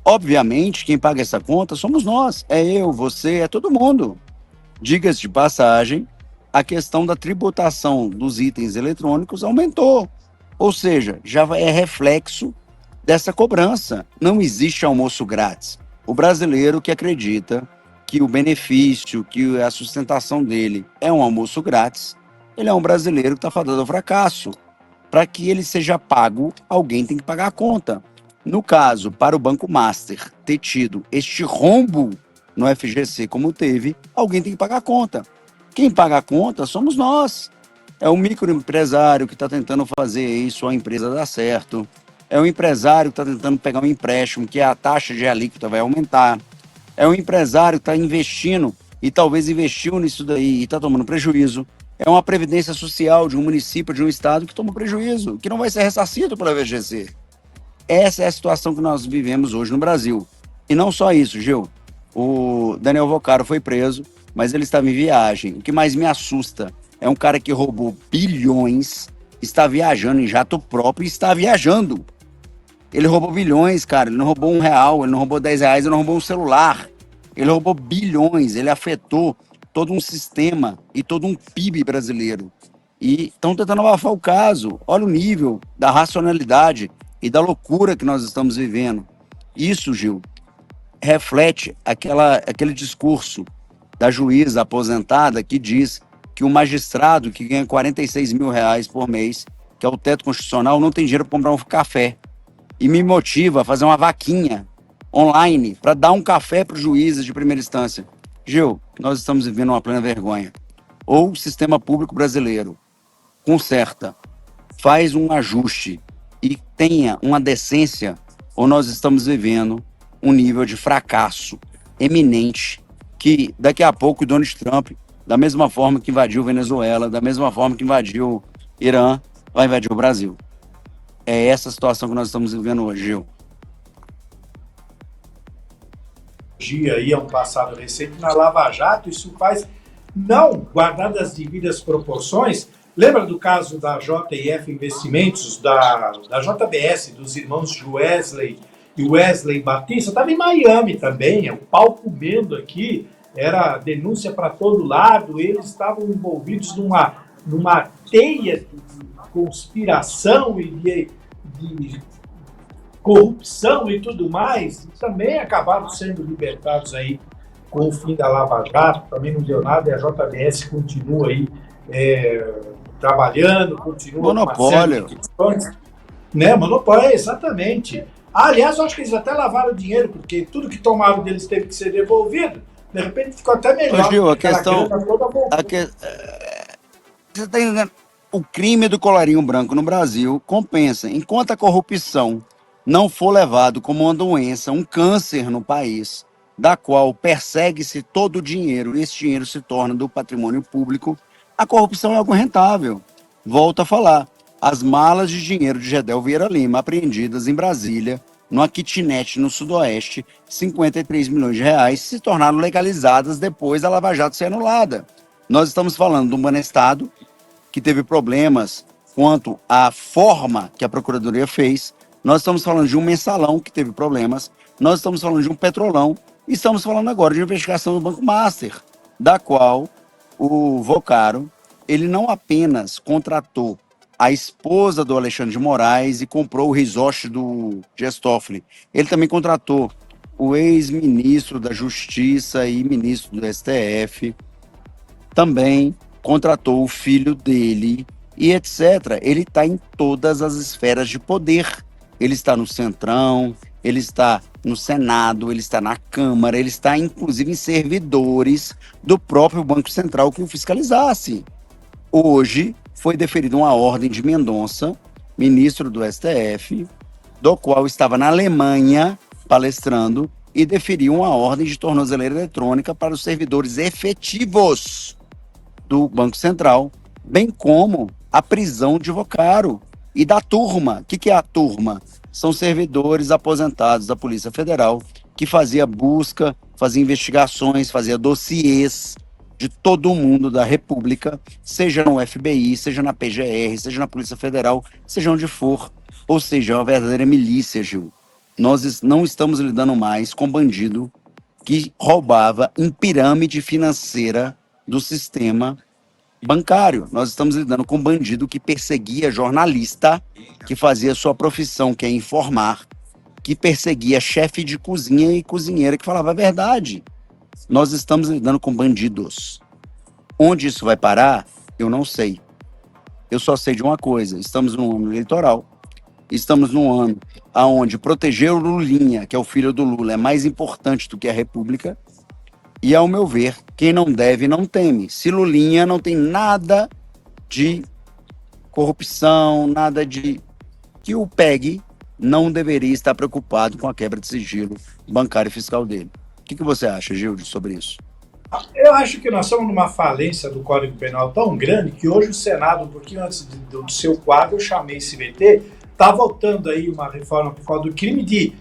Obviamente, quem paga essa conta somos nós. É eu, você, é todo mundo. Diga-se de passagem, a questão da tributação dos itens eletrônicos aumentou. Ou seja, já é reflexo dessa cobrança. Não existe almoço grátis. O brasileiro que acredita que o benefício, que a sustentação dele é um almoço grátis, ele é um brasileiro que está fadado ao fracasso. Para que ele seja pago, alguém tem que pagar a conta. No caso, para o Banco Master ter tido este rombo no FGC como teve, alguém tem que pagar a conta. Quem paga a conta somos nós. É o microempresário que está tentando fazer isso, a empresa dar certo. É o empresário que está tentando pegar um empréstimo, que a taxa de alíquota vai aumentar. É o empresário que está investindo e talvez investiu nisso daí e está tomando prejuízo. É uma previdência social de um município, de um estado que toma prejuízo, que não vai ser ressarcido pela FGC. Essa é a situação que nós vivemos hoje no Brasil. E não só isso, Gil. O Daniel Vocaro foi preso, mas ele estava em viagem. O que mais me assusta é um cara que roubou bilhões está viajando em jato próprio e está viajando. Ele roubou bilhões, cara. Ele não roubou R$1, ele não roubou R$10, ele não roubou um celular. Ele roubou bilhões, ele afetou todo um sistema e todo um PIB brasileiro. E estão tentando abafar o caso. Olha o nível da racionalidade e da loucura que nós estamos vivendo. Isso, Gil, reflete aquele discurso da juíza aposentada que diz que o magistrado que ganha R$46 mil por mês, que é o teto constitucional, não tem dinheiro para comprar um café. E me motiva a fazer uma vaquinha online para dar um café para os juízes de primeira instância. Gil, nós estamos vivendo uma plena vergonha. Ou o sistema público brasileiro conserta, faz um ajuste e tenha uma decência, ou nós estamos vivendo um nível de fracasso eminente que daqui a pouco o Donald Trump, da mesma forma que invadiu Venezuela, da mesma forma que invadiu Irã, vai invadir o Brasil. É essa a situação que nós estamos vivendo hoje, Gil. Aí é um passado recente na Lava Jato, isso faz, não guardado as devidas proporções. Lembra do caso da JF Investimentos, da JBS, dos irmãos Joesley e Wesley Batista? Estava em Miami também, o pau comendo aqui, era denúncia para todo lado, eles estavam envolvidos numa teia de conspiração e de corrupção e tudo mais, e também acabaram sendo libertados aí com o fim da Lava Jato, também não deu nada, e a JBS continua aí trabalhando, continua monopólio. Com uma série de questões, né? Monopólio, exatamente. Aliás, eu acho que eles até lavaram dinheiro, porque tudo que tomaram deles teve que ser devolvido, de repente ficou até melhor. Ô, Gil, a questão... Você está entendendo? O crime do colarinho branco no Brasil compensa. Enquanto a corrupção não for levado como uma doença, um câncer no país, da qual persegue-se todo o dinheiro, e esse dinheiro se torna do patrimônio público, a corrupção é algo rentável. Volto a falar, as malas de dinheiro de Gedel Vieira Lima, apreendidas em Brasília, numa kitnet no Sudoeste, R$53 milhões, se tornaram legalizadas depois da Lava Jato ser anulada. Nós estamos falando de um Banestado que teve problemas quanto à forma que a Procuradoria fez. Nós estamos falando de um Mensalão que teve problemas. Nós estamos falando de um Petrolão. E estamos falando agora de uma investigação do Banco Master, da qual o Vocaro, ele não apenas contratou a esposa do Alexandre de Moraes e comprou o resort do Dias Toffoli. Ele também contratou o ex-ministro da Justiça e ministro do STF. Também contratou o filho dele e etc. Ele está em todas as esferas de poder. Ele está no Centrão, ele está no Senado, ele está na Câmara, ele está inclusive em servidores do próprio Banco Central que o fiscalizasse. Hoje foi deferida uma ordem de Mendonça, ministro do STF, do qual estava na Alemanha palestrando, e deferiu uma ordem de tornozeleira eletrônica para os servidores efetivos do Banco Central, bem como a prisão de Vocaro e da turma. O que é a turma? São servidores aposentados da Polícia Federal que fazia busca, fazia investigações, fazia dossiês de todo mundo da República, seja no FBI, seja na PGR, seja na Polícia Federal, seja onde for. Ou seja, é uma verdadeira milícia, Gil. Nós não estamos lidando mais com bandido que roubava em pirâmide financeira do sistema bancário. Nós estamos lidando com bandido que perseguia jornalista, que fazia sua profissão, que é informar, que perseguia chefe de cozinha e cozinheira que falava a verdade. Nós estamos lidando com bandidos. Onde isso vai parar, eu não sei. Eu só sei de uma coisa: estamos num ano eleitoral, estamos num ano onde proteger o Lulinha, que é o filho do Lula, é mais importante do que a República. E, ao meu ver, quem não deve, não teme. Se Lulinha não tem nada de corrupção, nada de... que o pegue, não deveria estar preocupado com a quebra de sigilo bancário e fiscal dele. O que você acha, Gildes, sobre isso? Eu acho que nós estamos numa falência do Código Penal tão grande que hoje o Senado, um pouquinho antes do seu quadro, eu chamei esse CVT, está voltando aí uma reforma por causa do crime de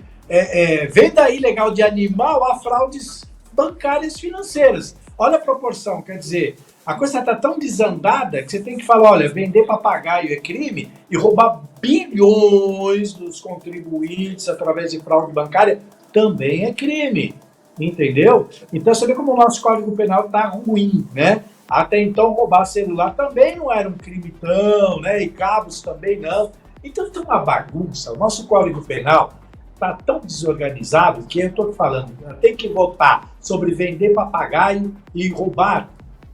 venda ilegal de animal a fraudes bancárias financeiras. Olha a proporção, quer dizer, A coisa está tão desandada que você tem que falar, olha, vender papagaio é crime e roubar bilhões dos contribuintes através de fraude bancária também é crime, entendeu? Então você vê como o nosso Código Penal está ruim, né? Até então roubar celular também não era um crime tão, né? E cabos também não. Então tem uma bagunça, o nosso Código Penal está tão desorganizado que eu estou falando, tem que votar sobre vender papagaio e roubar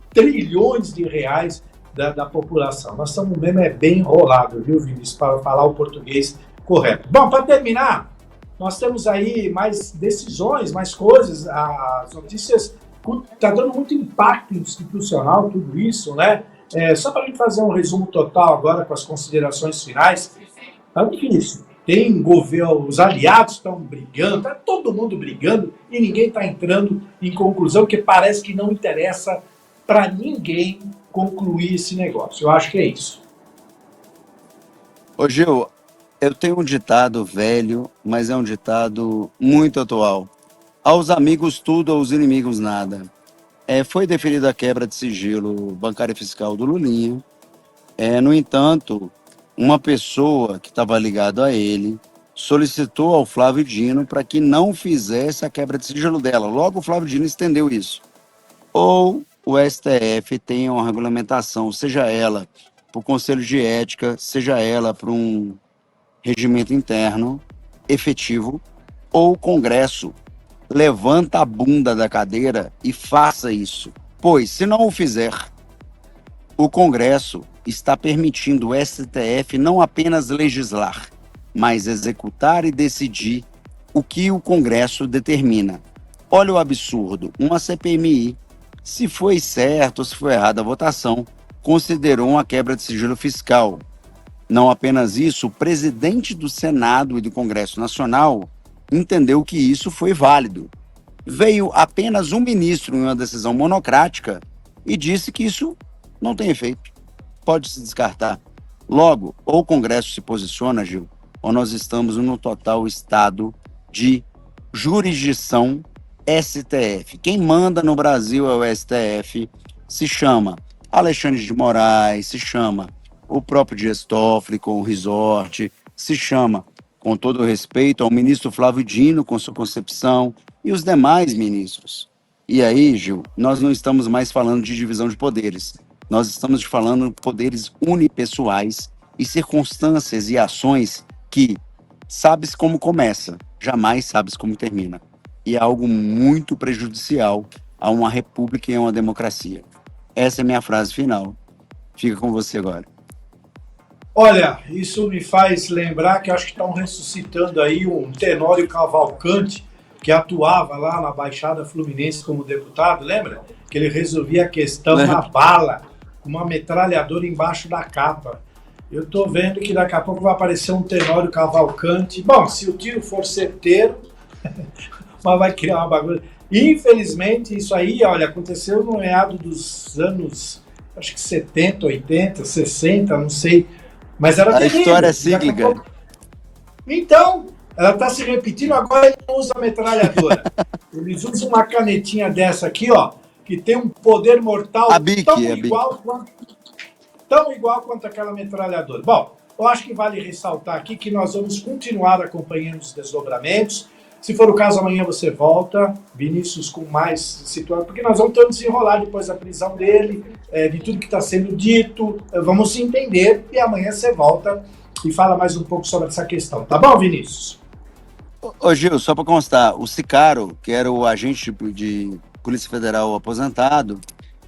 trilhões de reais da população. Nós estamos mesmo bem enrolados, viu, Vinícius, para falar o português correto. Bom, para terminar, nós temos aí mais decisões, mais coisas, as notícias, está dando muito impacto institucional tudo isso, né? Só para a gente fazer um resumo total agora com as considerações finais, é difícil. Tem governo, os aliados estão brigando, está todo mundo brigando e ninguém está entrando em conclusão, porque parece que não interessa para ninguém concluir esse negócio. Eu acho que é isso. Ô Gil, eu tenho um ditado velho, mas é um ditado muito atual. Aos amigos tudo, aos inimigos nada. Foi deferida a quebra de sigilo bancário e fiscal do Lulinha. No entanto, uma pessoa que estava ligada a ele solicitou ao Flávio Dino para que não fizesse a quebra de sigilo dela. Logo, o Flávio Dino estendeu isso. Ou o STF tem uma regulamentação, seja ela para o Conselho de Ética, seja ela para um regimento interno efetivo, ou o Congresso levanta a bunda da cadeira e faça isso. Pois, se não o fizer, o Congresso está permitindo o STF não apenas legislar, mas executar e decidir o que o Congresso determina. Olha o absurdo, uma CPMI, se foi certo ou se foi errada a votação, considerou uma quebra de sigilo fiscal. Não apenas isso, o presidente do Senado e do Congresso Nacional entendeu que isso foi válido. Veio apenas um ministro em uma decisão monocrática e disse que isso não tem efeito. Pode se descartar. Logo, ou o Congresso se posiciona, Gil, ou nós estamos no total estado de jurisdição STF. Quem manda no Brasil é o STF, se chama Alexandre de Moraes, se chama o próprio Dias Toffoli com o resort, se chama, com todo o respeito, ao ministro Flávio Dino com sua concepção e os demais ministros. E aí, Gil, nós não estamos mais falando de divisão de poderes. Nós estamos falando de poderes unipessoais e circunstâncias e ações que sabes como começa, jamais sabes como termina. E é algo muito prejudicial a uma república e a uma democracia. Essa é a minha frase final. Fica com você agora. Olha, isso me faz lembrar que acho que estão ressuscitando aí um Tenório Cavalcante, que atuava lá na Baixada Fluminense como deputado, lembra? Que ele resolvia a questão na bala, com uma metralhadora embaixo da capa. Eu estou vendo que daqui a pouco vai aparecer um Tenório Cavalcante. Bom, se o tiro for certeiro, mas vai criar uma bagulho. Infelizmente, isso aí, olha, aconteceu no meado dos anos, acho que 70, 80, 60, não sei. Mas era terrível. A história é cíclica. Então, ela está se repetindo, agora ele não usa metralhadora. Eles usam uma canetinha dessa aqui, ó, que tem um poder mortal tão igual quanto aquela metralhadora. Bom, eu acho que vale ressaltar aqui que nós vamos continuar acompanhando os desdobramentos. Se for o caso, amanhã você volta, Vinícius, com mais situações, porque nós vamos ter um desenrolar depois da prisão dele, de tudo que está sendo dito, vamos se entender, e amanhã você volta e fala mais um pouco sobre essa questão. Tá bom, Vinícius? Ô Gil, só para constar, o Sicaro, que era o agente de Polícia Federal aposentado,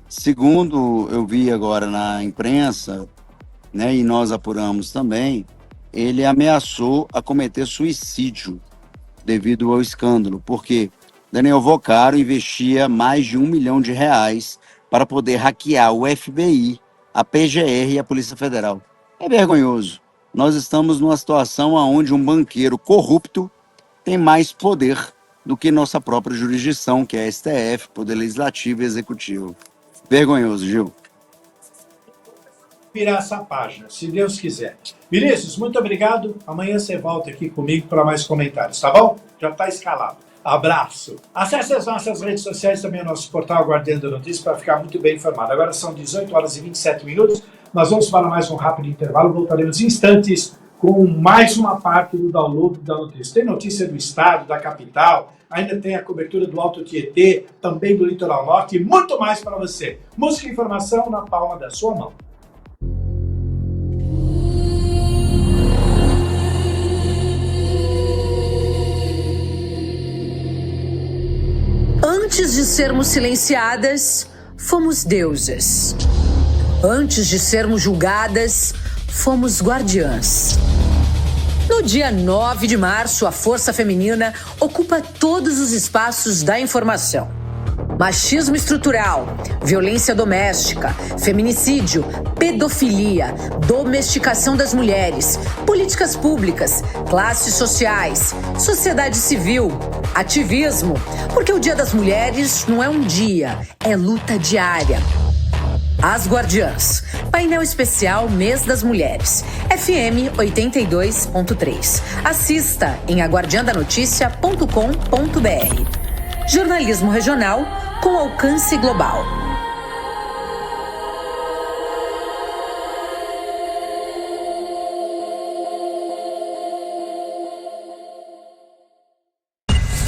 segundo eu vi agora na imprensa, né, e nós apuramos também, ele ameaçou a cometer suicídio devido ao escândalo, porque Daniel Vocaro investia mais de R$1 milhão para poder hackear o FBI, a PGR e a Polícia Federal. É vergonhoso. Nós estamos numa situação onde um banqueiro corrupto tem mais poder do que nossa própria jurisdição, que é a STF, Poder Legislativo e Executivo. Vergonhoso, Gil. Virar essa página, se Deus quiser. Vinícius, muito obrigado. Amanhã você volta aqui comigo para mais comentários, tá bom? Já está escalado. Abraço. Acesse as nossas redes sociais, também o nosso portal Guardiã da Notícia, para ficar muito bem informado. Agora são 18 horas e 27 minutos. Nós vamos para mais um rápido intervalo. Voltaremos em instantes com mais uma parte do download da notícia. Tem notícia do estado, da capital, ainda tem a cobertura do Alto Tietê, também do Litoral Norte e muito mais para você. Música e informação na palma da sua mão. Antes de sermos silenciadas, fomos deusas. Antes de sermos julgadas, fomos guardiãs. No dia 9 de março, a força feminina ocupa todos os espaços da informação. Machismo estrutural, violência doméstica, feminicídio, pedofilia, domesticação das mulheres, políticas públicas, classes sociais, sociedade civil, ativismo, porque o Dia das Mulheres não é um dia, é luta diária. As Guardiãs, painel especial Mês das Mulheres, FM 82.3. Assista em aguardiandanoticia.com.br. Jornalismo regional com alcance global.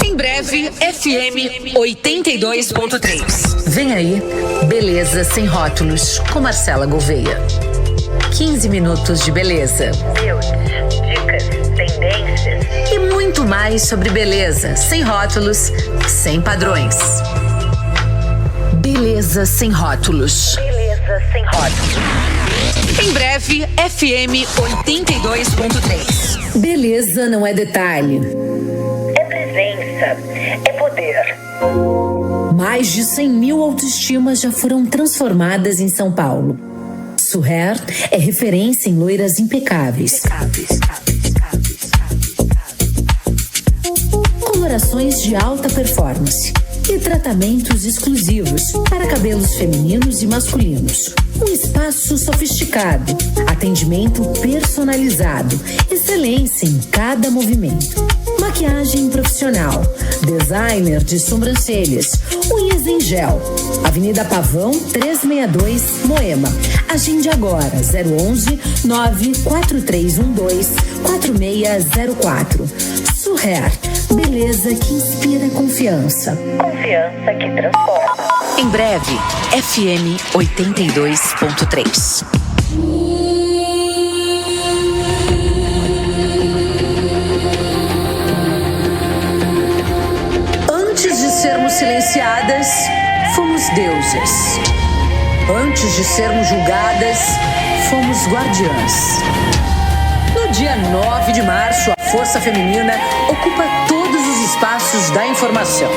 Em breve, FM 82.3. Vem aí, Beleza Sem Rótulos, com Marcela Gouveia. 15 minutos de beleza. Dicas, tendências. E muito mais sobre beleza, sem rótulos, sem padrões. Beleza Sem Rótulos. Beleza Sem Rótulos. Em breve, FM 82.3. Beleza não é detalhe. É presença, é poder. Mais de 100 mil autoestimas já foram transformadas em São Paulo. Suher é referência em loiras impecáveis. Colorações de alta performance e tratamentos exclusivos para cabelos femininos e masculinos. Um espaço sofisticado, atendimento personalizado, excelência em cada movimento. Maquiagem profissional, designer de sobrancelhas, unhas em gel. Avenida Pavão, 362, Moema. Agende agora, 011 94312 4604. Suher, beleza que inspira confiança. Confiança que transforma. Em breve, FM 82.3. Antes de sermos silenciadas, fomos deusas. Antes de sermos julgadas, fomos guardiãs. No dia 9 de março, a força feminina ocupa todos os espaços da informação.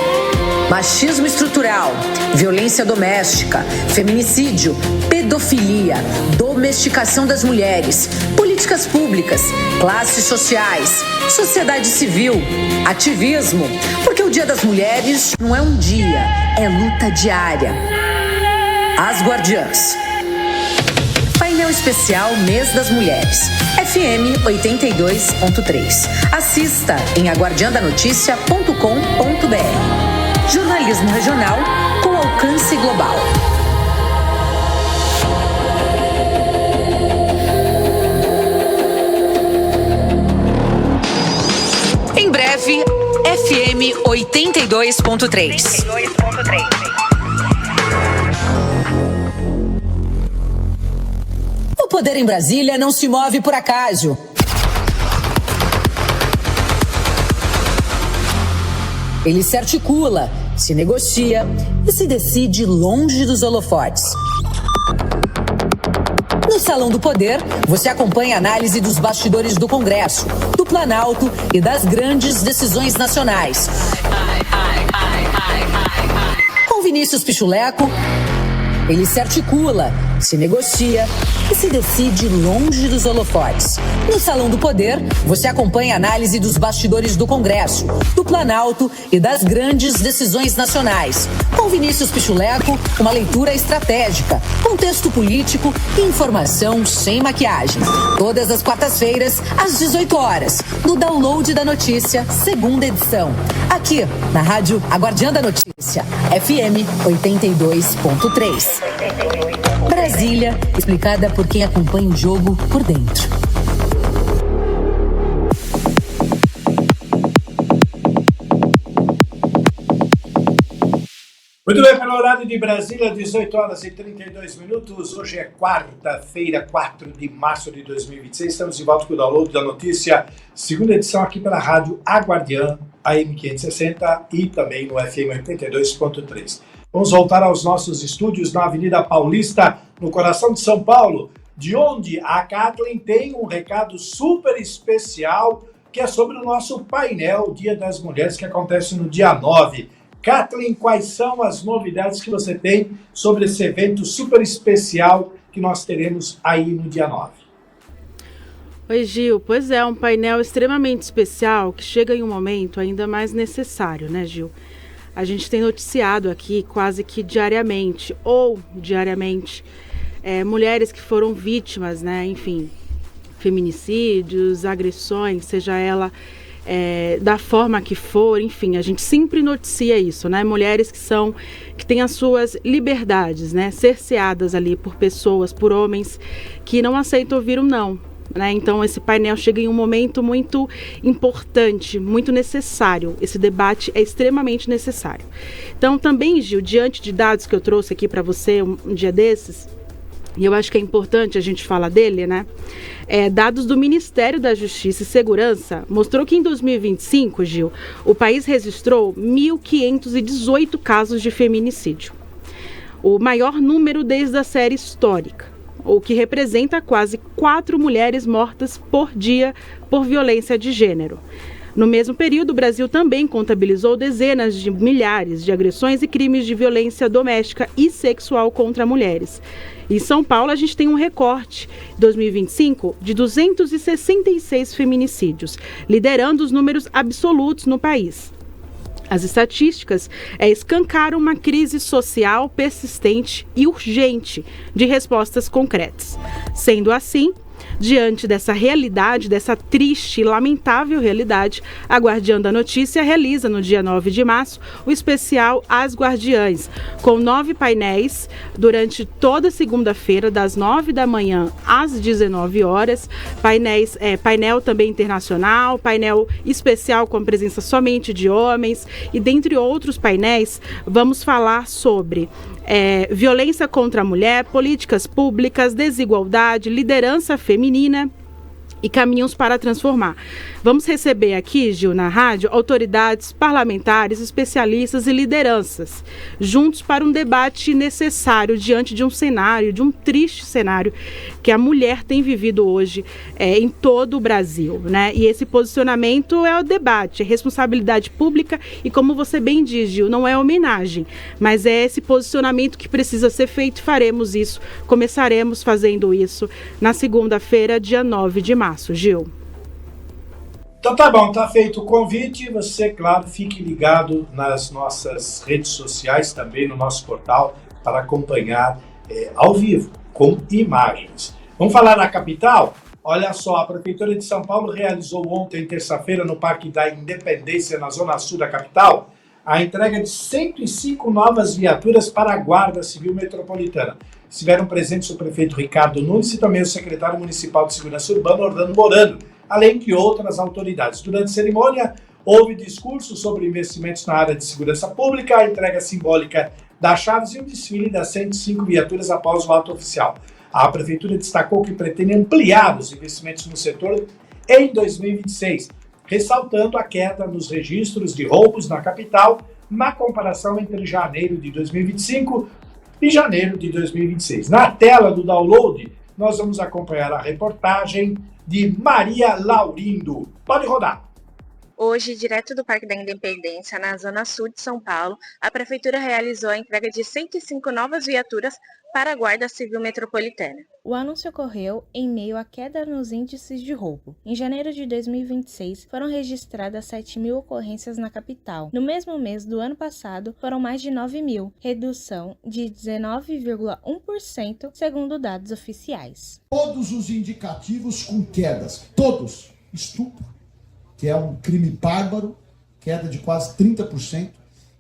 Machismo estrutural, violência doméstica, feminicídio, pedofilia, domesticação das mulheres, políticas públicas, classes sociais, sociedade civil, ativismo, porque o Dia das Mulheres não é um dia, é luta diária. As Guardiãs. Painel especial Mês das Mulheres, FM 82.3. Assista em aguardiandanoticia.com.br. Jornalismo regional com alcance global. Em breve, FM 82.3. O poder em Brasília não se move por acaso. Ele se articula, se negocia e se decide longe dos holofotes. No Salão do Poder, você acompanha a análise dos bastidores do Congresso, do Planalto e das grandes decisões nacionais. Com Vinícius Pichuleco, ele se articula, se negocia e se decide longe dos holofotes. No Salão do Poder, você acompanha a análise dos bastidores do Congresso, do Planalto e das grandes decisões nacionais. Com Vinícius Pichuleco, uma leitura estratégica, contexto político e informação sem maquiagem. Todas as quartas-feiras, às 18 horas, no Download da Notícia, segunda edição. Aqui, na Rádio A Guardiã da Notícia, FM 82.3. Brasília, explicada por quem acompanha o jogo por dentro. Muito bem, pelo horário de Brasília, 18 horas e 32 minutos. Hoje é quarta-feira, 4 de março de 2026. Estamos de volta com o Download da Notícia, segunda edição aqui pela Rádio A Guardiã, AM 560 e também no FM 82.3. Vamos voltar aos nossos estúdios na Avenida Paulista, no coração de São Paulo, de onde a Kathleen tem um recado super especial, que é sobre o nosso painel Dia das Mulheres, que acontece no dia 9. Kathleen, quais são as novidades que você tem sobre esse evento super especial que nós teremos aí no dia 9? Oi, Gil. Pois é, um painel extremamente especial que chega em um momento ainda mais necessário, né, Gil? A gente tem noticiado aqui quase que diariamente, mulheres que foram vítimas, né, enfim, feminicídios, agressões, seja ela da forma que for, enfim, a gente sempre noticia isso, né? Mulheres que têm as suas liberdades, né, cerceadas ali por pessoas, por homens que não aceitam ouvir um não, né? Então esse painel chega em um momento muito importante, muito necessário. Esse debate é extremamente necessário. Então também, Gil, diante de dados que eu trouxe aqui para você um dia desses, e eu acho que é importante a gente falar dele, né? Dados do Ministério da Justiça e Segurança mostrou que em 2025, Gil, o país registrou 1.518 casos de feminicídio. O maior número desde a série histórica, o que representa quase 4 mulheres mortas por dia por violência de gênero. No mesmo período, o Brasil também contabilizou dezenas de milhares de agressões e crimes de violência doméstica e sexual contra mulheres. Em São Paulo, a gente tem um recorte, 2025, de 266 feminicídios, liderando os números absolutos no país. As estatísticas escancaram uma crise social persistente e urgente de respostas concretas. Sendo assim, diante dessa realidade, dessa triste e lamentável realidade, a Guardiã da Notícia realiza no dia 9 de março o especial As Guardiãs, com 9 painéis durante toda segunda-feira, das 9 da manhã às 19 horas, painel também internacional, painel especial com presença somente de homens e dentre outros painéis, vamos falar sobre violência contra a mulher, políticas públicas, desigualdade, liderança feminina e caminhos para transformar. Vamos receber aqui, Gil, na rádio, autoridades, parlamentares, especialistas e lideranças, juntos para um debate necessário diante de um cenário, de um triste cenário que a mulher tem vivido hoje em todo o Brasil, né? E esse posicionamento é o debate, é responsabilidade pública e, como você bem diz, Gil, não é homenagem, mas é esse posicionamento que precisa ser feito e faremos isso, começaremos fazendo isso na segunda-feira, dia 9 de março, Gil. Então tá bom, tá feito o convite. Você, claro, fique ligado nas nossas redes sociais, também no nosso portal, para acompanhar ao vivo, com imagens. Vamos falar da capital? Olha só, a Prefeitura de São Paulo realizou ontem, terça-feira, no Parque da Independência, na zona sul da capital, a entrega de 105 novas viaturas para a Guarda Civil Metropolitana. Estiveram presentes o prefeito Ricardo Nunes e também o secretário municipal de Segurança Urbana, Orlando Morando, além de outras autoridades. Durante a cerimônia, houve discurso sobre investimentos na área de segurança pública, a entrega simbólica das chaves e um desfile das 105 viaturas após o ato oficial. A Prefeitura destacou que pretende ampliar os investimentos no setor em 2026, ressaltando a queda nos registros de roubos na capital na comparação entre janeiro de 2025 e janeiro de 2026. Na tela do download, nós vamos acompanhar a reportagem de Maria Laurindo. Pode rodar. Hoje, direto do Parque da Independência, na zona sul de São Paulo, a Prefeitura realizou a entrega de 105 novas viaturas para a Guarda Civil Metropolitana. O anúncio ocorreu em meio à queda nos índices de roubo. Em janeiro de 2026, foram registradas 7.000 ocorrências na capital. No mesmo mês do ano passado, foram mais de 9.000, redução de 19,1%, segundo dados oficiais. Todos os indicativos com quedas, todos. Estupro, que é um crime bárbaro, queda de quase 30%,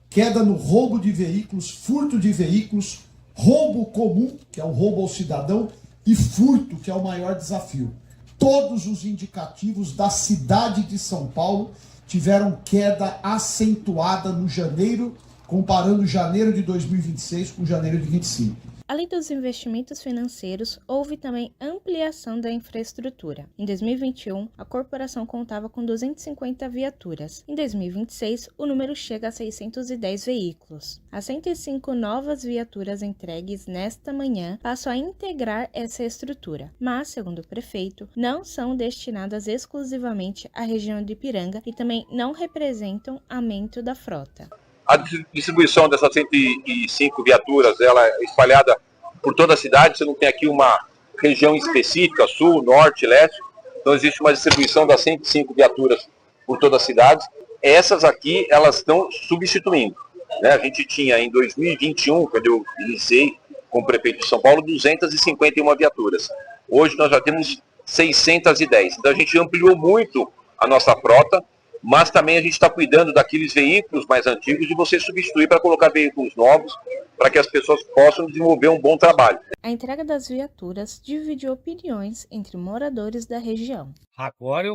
queda no roubo de veículos, furto de veículos, roubo comum, que é o roubo ao cidadão, e furto, que é o maior desafio. Todos os indicativos da cidade de São Paulo tiveram queda acentuada no janeiro, comparando janeiro de 2026 com janeiro de 2025. Além dos investimentos financeiros, houve também ampliação da infraestrutura. Em 2021, a corporação contava com 250 viaturas. Em 2026, o número chega a 610 veículos. As 105 novas viaturas entregues nesta manhã passam a integrar essa estrutura, mas, segundo o prefeito, não são destinadas exclusivamente à região de Ipiranga e também não representam aumento da frota. A distribuição dessas 105 viaturas, ela é espalhada por toda a cidade. Você não tem aqui uma região específica, sul, norte, leste. Então existe uma distribuição das 105 viaturas por toda a cidade. Essas aqui, elas estão substituindo, né? A gente tinha em 2021, quando eu iniciei como prefeito de São Paulo, 251 viaturas. Hoje nós já temos 610. Então a gente ampliou muito a nossa frota, mas também a gente está cuidando daqueles veículos mais antigos e você substituir para colocar veículos novos, para que as pessoas possam desenvolver um bom trabalho. A entrega das viaturas dividiu opiniões entre moradores da região. Agora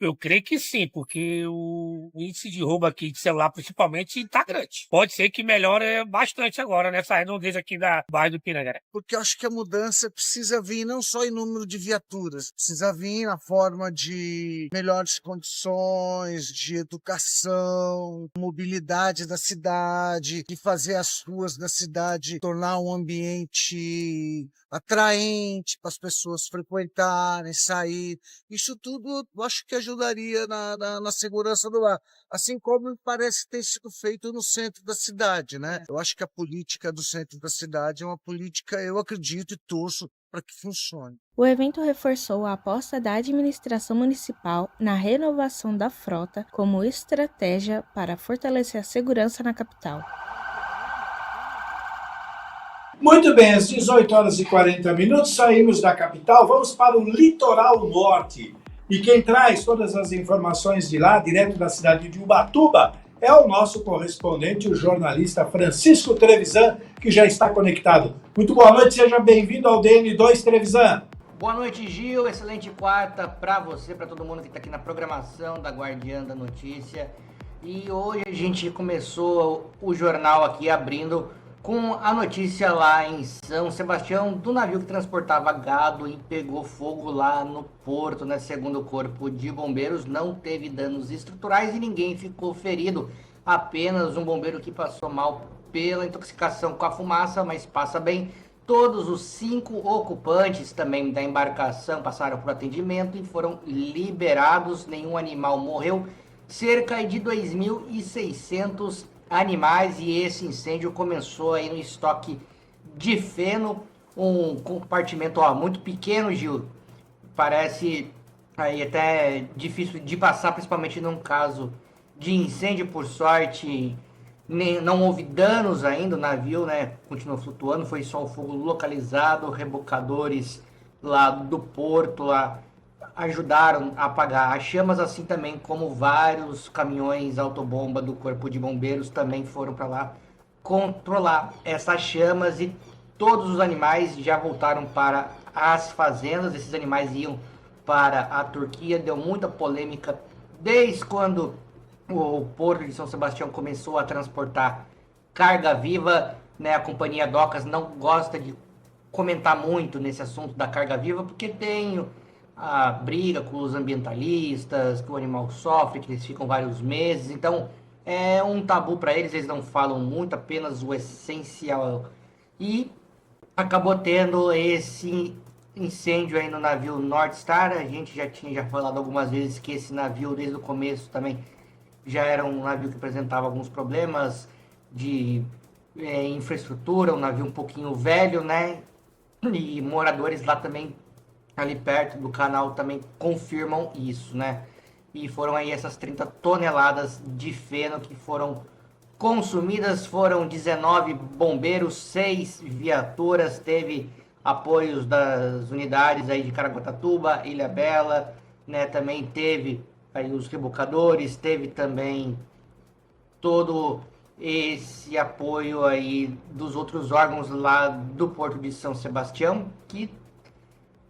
eu creio que sim, porque o índice de roubo aqui de celular principalmente está grande. Pode ser que melhore bastante agora nessa redondeza aqui da bairro do Ipiranga. Porque eu acho que a mudança precisa vir não só em número de viaturas, precisa vir na forma de melhores condições, de educação, mobilidade da cidade, de fazer as ruas da cidade tornar um ambiente atraente para as pessoas frequentarem, sair. Isso tudo eu acho que ajudaria na segurança do lar, assim como parece ter sido feito no centro da cidade, né? Eu acho que a política do centro da cidade é uma política, eu acredito e torço para que funcione. O evento reforçou a aposta da administração municipal na renovação da frota como estratégia para fortalecer a segurança na capital. Muito bem, às 18 horas e 40 minutos, saímos da capital, vamos para o litoral norte. E quem traz todas as informações de lá, direto da cidade de Ubatuba, é o nosso correspondente, o jornalista Francisco Trevisan, que já está conectado. Muito boa noite, seja bem-vindo ao DN2 Trevisan. Boa noite, Gil. Excelente quarta para você, para todo mundo que está aqui na programação da Guardiã da Notícia. E hoje a gente começou o jornal aqui abrindo com a notícia lá em São Sebastião do navio que transportava gado e pegou fogo lá no porto, né? Segundo o Corpo de Bombeiros, não teve danos estruturais e ninguém ficou ferido. Apenas um bombeiro que passou mal pela intoxicação com a fumaça, mas passa bem. Todos os 5 ocupantes também da embarcação passaram por atendimento e foram liberados. Nenhum animal morreu. Cerca de 2.600 animais, e esse incêndio começou aí no estoque de feno, um compartimento muito pequeno, Gil, parece aí até difícil de passar, principalmente num caso de incêndio. Por sorte não houve danos ainda, o navio, né, continuou flutuando, foi só o fogo localizado, rebocadores lá do porto lá ajudaram a apagar as chamas, assim também como vários caminhões autobomba do Corpo de Bombeiros também foram para lá controlar essas chamas, e todos os animais já voltaram para as fazendas. Esses animais iam para a Turquia, deu muita polêmica desde quando o Porto de São Sebastião começou a transportar carga viva, né? A companhia Docas não gosta de comentar muito nesse assunto da carga viva, porque tem a briga com os ambientalistas, que o animal sofre, que eles ficam vários meses, então é um tabu para eles, eles não falam muito, apenas o essencial. E acabou tendo esse incêndio aí no navio North Star. A gente já tinha falado algumas vezes que esse navio, desde o começo também, já era um navio que apresentava alguns problemas de infraestrutura, um navio um pouquinho velho, né? E moradores lá também, ali perto do canal, também confirmam isso, né? E foram aí essas 30 toneladas de feno que foram consumidas. Foram 19 bombeiros, 6 viaturas, teve apoios das unidades aí de Caraguatatuba, Ilhabela, né? Também teve aí os rebocadores, teve também todo esse apoio aí dos outros órgãos lá do Porto de São Sebastião, que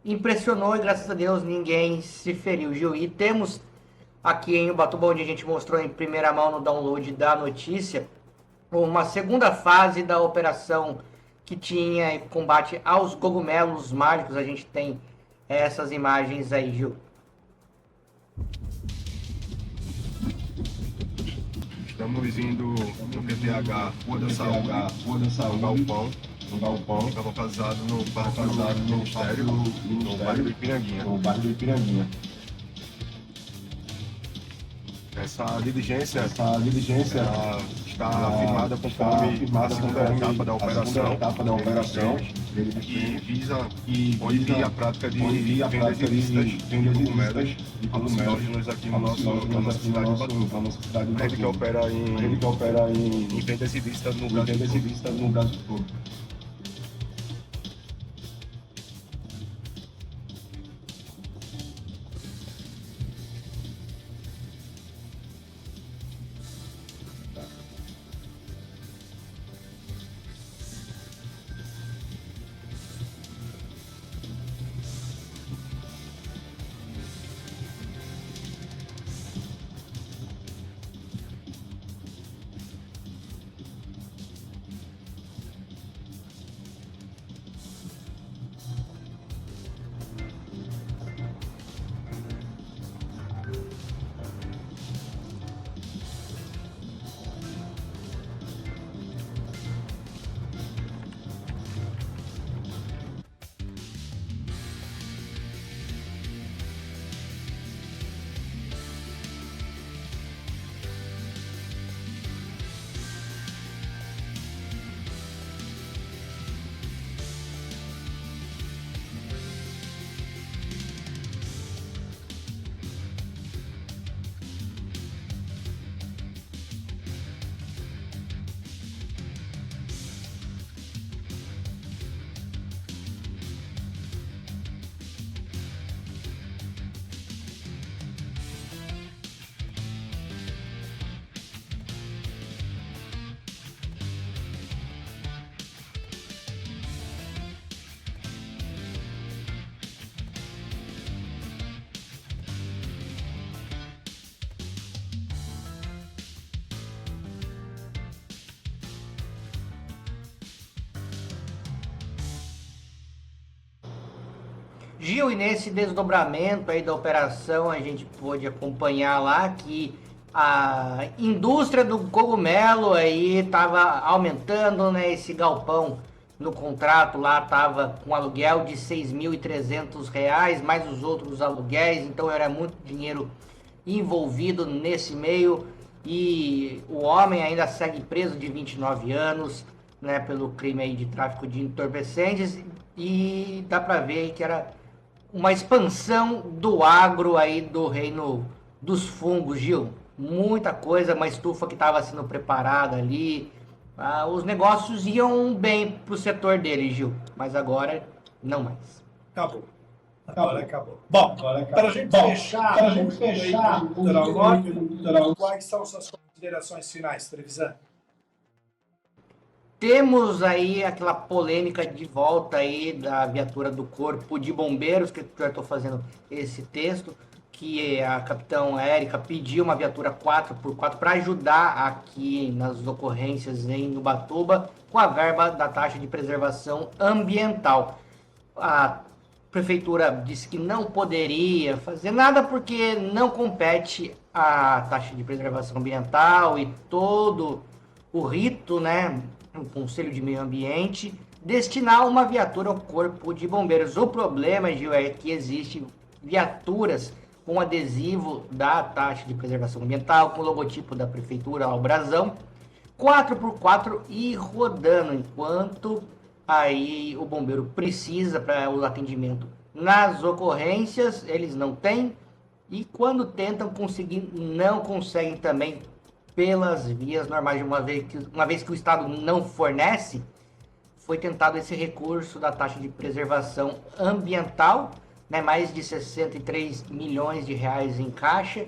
impressionou e graças a Deus ninguém se feriu, Gil. E temos aqui em Ubatuba, onde a gente mostrou em primeira mão no download da notícia, uma segunda fase da operação que tinha combate aos cogumelos mágicos. A gente tem essas imagens aí, Gil. Estamos indo no PTH Rua da Saúde, no galpão, que está localizado no Parque do Ministério, no bairro do Ipiranguinha. Essa diligência está firmada conforme a segunda etapa da operação, que visa proibir a prática de vendas ilícitas de cogumelos alucinógenos aqui na nossa cidade de Ubatuba. A rede que opera em vendas ilícitas no Brasil todo. Gil, e nesse desdobramento aí da operação, a gente pôde acompanhar lá que a indústria do cogumelo aí estava aumentando, né? Esse galpão no contrato lá estava com aluguel de R$ 6.300, mais os outros aluguéis, então era muito dinheiro envolvido nesse meio. E o homem ainda segue preso de 29 anos, né? Pelo crime aí de tráfico de entorpecentes, e dá para ver que era uma expansão do agro aí do reino dos fungos, Gil. Muita coisa, uma estufa que estava sendo preparada ali. Os negócios iam bem pro setor dele, Gil. Mas agora, não mais. Acabou. Agora acabou. Bom, para a gente fechar, quais são suas considerações finais, Trevisan? Temos aí aquela polêmica de volta aí da viatura do Corpo de Bombeiros, que eu já estou fazendo esse texto, que a capitão Érica pediu uma viatura 4x4 para ajudar aqui nas ocorrências em Ubatuba com a verba da taxa de preservação ambiental. A prefeitura disse que não poderia fazer nada porque não compete a taxa de preservação ambiental e todo o rito, né? O Conselho de Meio Ambiente destinar uma viatura ao Corpo de Bombeiros. O problema, Gil, é que existem viaturas com adesivo da taxa de preservação ambiental, com o logotipo da prefeitura, o brasão, 4x4 e rodando, enquanto aí o bombeiro precisa para o atendimento nas ocorrências, eles não têm, e quando tentam conseguir, não conseguem também pelas vias normais, uma vez que o Estado não fornece. Foi tentado esse recurso da taxa de preservação ambiental, né, mais de 63 milhões de reais em caixa,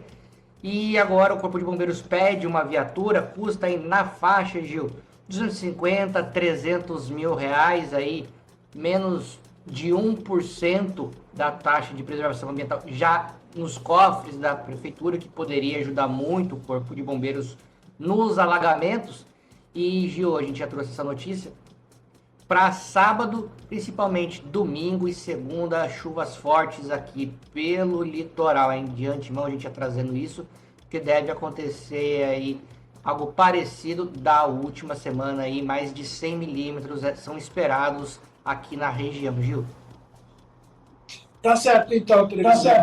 e agora o Corpo de Bombeiros pede uma viatura, custa aí na faixa, Gil, 250, 300 mil reais, aí, menos de 1% da taxa de preservação ambiental já nos cofres da prefeitura, que poderia ajudar muito o Corpo de Bombeiros nos alagamentos. E, Gil, a gente já trouxe essa notícia para sábado, principalmente domingo e segunda, chuvas fortes aqui pelo litoral. De antemão a gente já trazendo isso, que deve acontecer aí algo parecido da última semana, aí mais de 100 milímetros são esperados aqui na região, Gil. Tá certo, então, televisão.